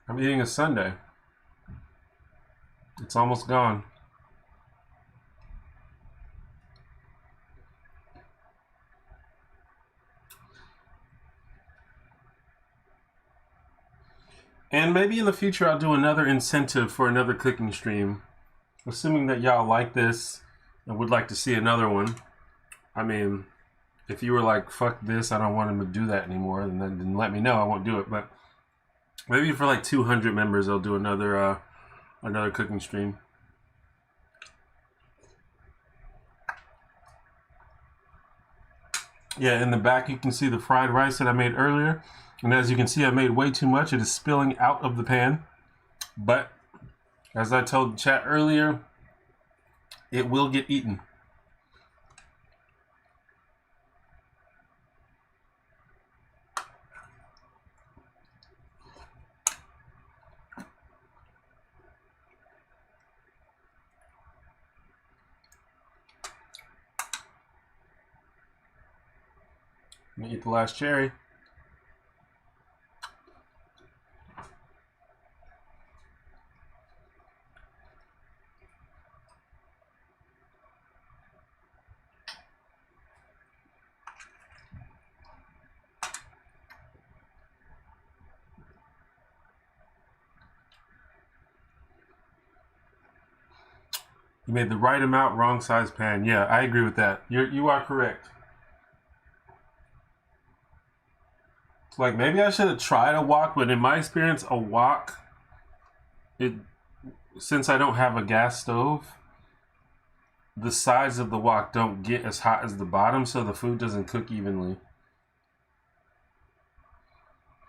I'm eating a sundae. It's almost gone. And maybe in the future I'll do another incentive for another cooking stream. Assuming that y'all like this and would like to see another one. I mean, if you were like, fuck this, I don't want him to do that anymore, then let me know. I won't do it. But maybe for like 200 members, I'll do another cooking stream. Yeah, in the back you can see the fried rice that I made earlier. And as you can see, I made way too much. It is spilling out of the pan. But as I told the chat earlier, it will get eaten. Let me eat the last cherry. You made the right amount, wrong size pan. Yeah, I agree with that. You are correct. Like, maybe I should have tried a wok, but in my experience, a wok, since I don't have a gas stove, the sides of the wok don't get as hot as the bottom, so the food doesn't cook evenly.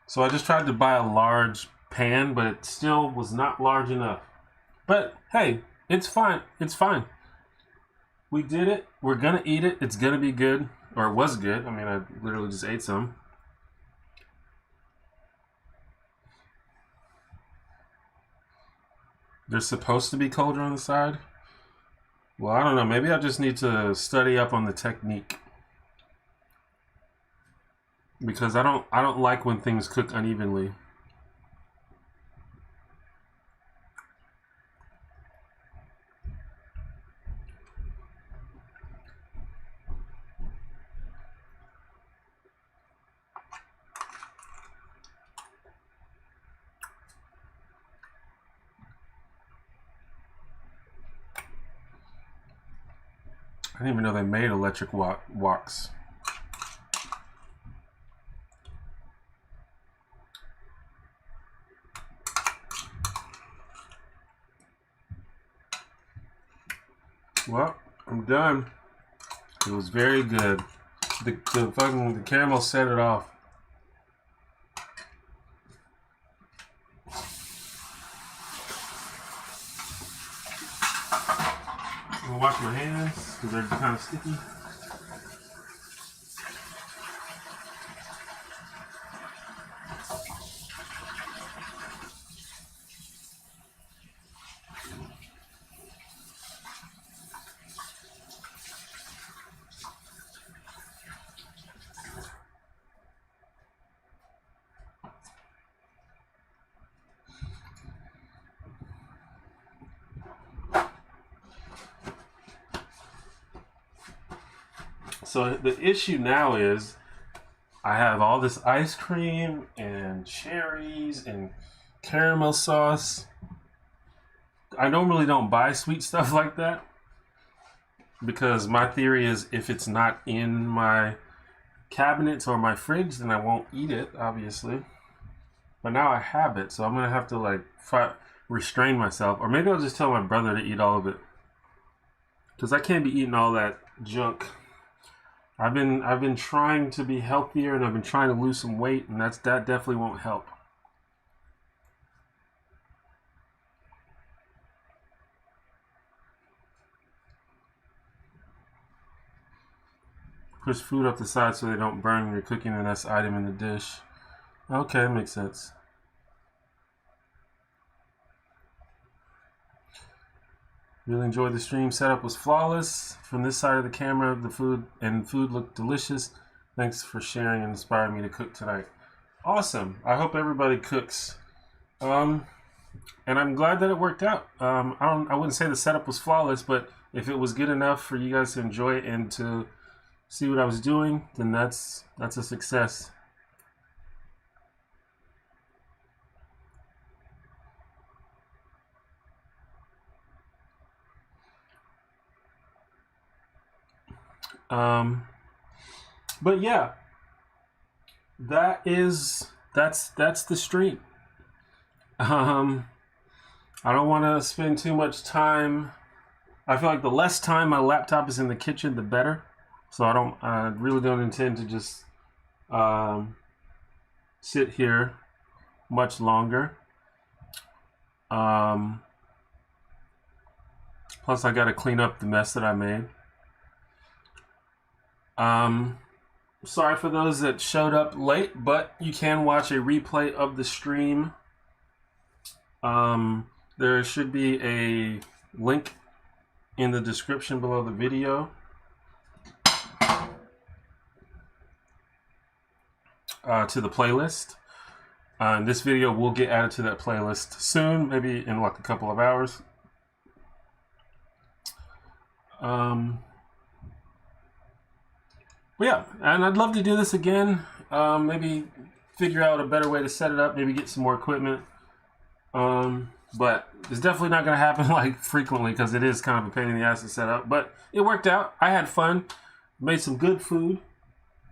So I just tried to buy a large pan, but it still was not large enough. But hey, it's fine. It's fine. We did it. We're gonna eat it. It's gonna be good. Or it was good. I mean, I literally just ate some. There's supposed to be colder on the side. Well, I don't know. Maybe I just need to study up on the technique. Because I don't like when things cook unevenly. didn't even know they made electric woks. Well, I'm done. It was very good. The caramel set it off. I'm gonna wash my hands because they're kind of sticky. So the issue now is I have all this ice cream and cherries and caramel sauce. I normally don't buy sweet stuff like that because my theory is if it's not in my cabinets or my fridge, then I won't eat it, obviously. But now I have it, so I'm gonna have to like restrain myself, or maybe I'll just tell my brother to eat all of it because I can't be eating all that junk. I've been trying to be healthier and I've been trying to lose some weight, and that definitely won't help. Push food up the side so they don't burn when you're cooking the next item in the dish. Okay, makes sense. Really enjoyed the stream. Setup was flawless. From this side of the camera, the food looked delicious. Thanks for sharing and inspiring me to cook tonight. Awesome. I hope everybody cooks. And I'm glad that it worked out. I wouldn't say the setup was flawless, but if it was good enough for you guys to enjoy it and to see what I was doing, then that's a success. But yeah, that's the stream. I don't want to spend too much time. I feel like the less time my laptop is in the kitchen, the better. So I really don't intend to just sit here much longer. Plus, I got to clean up the mess that I made. Sorry for those that showed up late, but you can watch a replay of the stream. There should be a link in the description below the video. To the playlist. This video will get added to that playlist soon, maybe in like a couple of hours. But yeah, and I'd love to do this again. Maybe figure out a better way to set it up, maybe get some more equipment. But it's definitely not going to happen like frequently because it is kind of a pain in the ass to set up. But it worked out. I had fun. Made some good food,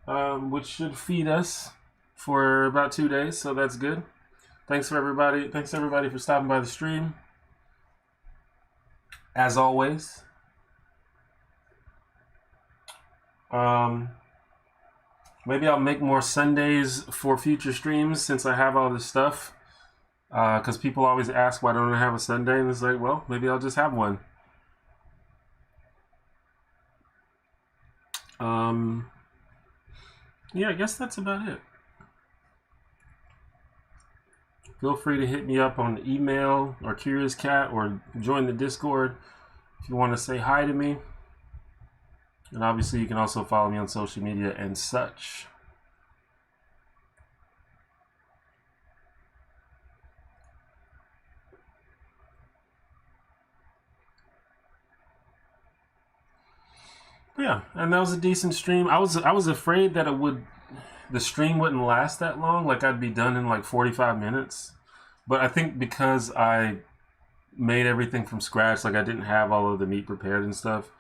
which should feed us for about 2 days, so that's good. Thanks everybody for stopping by the stream. As always. Maybe I'll make more Sundays for future streams since I have all this stuff. Because people always ask why don't I have a Sunday, and it's like, well, maybe I'll just have one. Yeah, I guess that's about it. Feel free to hit me up on email or Curious Cat or join the Discord if you want to say hi to me. And obviously you can also follow me on social media and such. Yeah, and that was a decent stream. I was afraid that the stream wouldn't last that long, like I'd be done in like 45 minutes. But I think because I made everything from scratch, like I didn't have all of the meat prepared and stuff,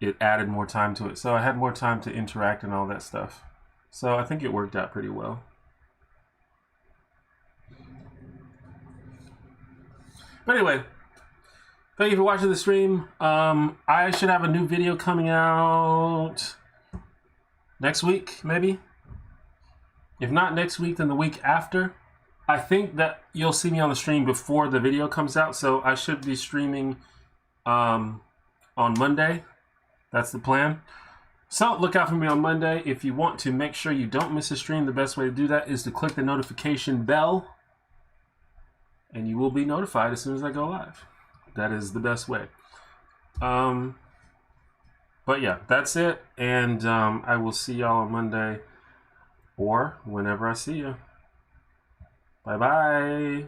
it added more time to it. So I had more time to interact and all that stuff. So I think it worked out pretty well. But anyway, thank you for watching the stream. I should have a new video coming out next week, maybe. If not next week, then the week after. I think that you'll see me on the stream before the video comes out, so I should be streaming on Monday. That's the plan. So look out for me on Monday. If you want to make sure you don't miss a stream, the best way to do that is to click the notification bell, and you will be notified as soon as I go live. That is the best way. But yeah, that's it. And I will see y'all on Monday or whenever I see you. Bye-bye.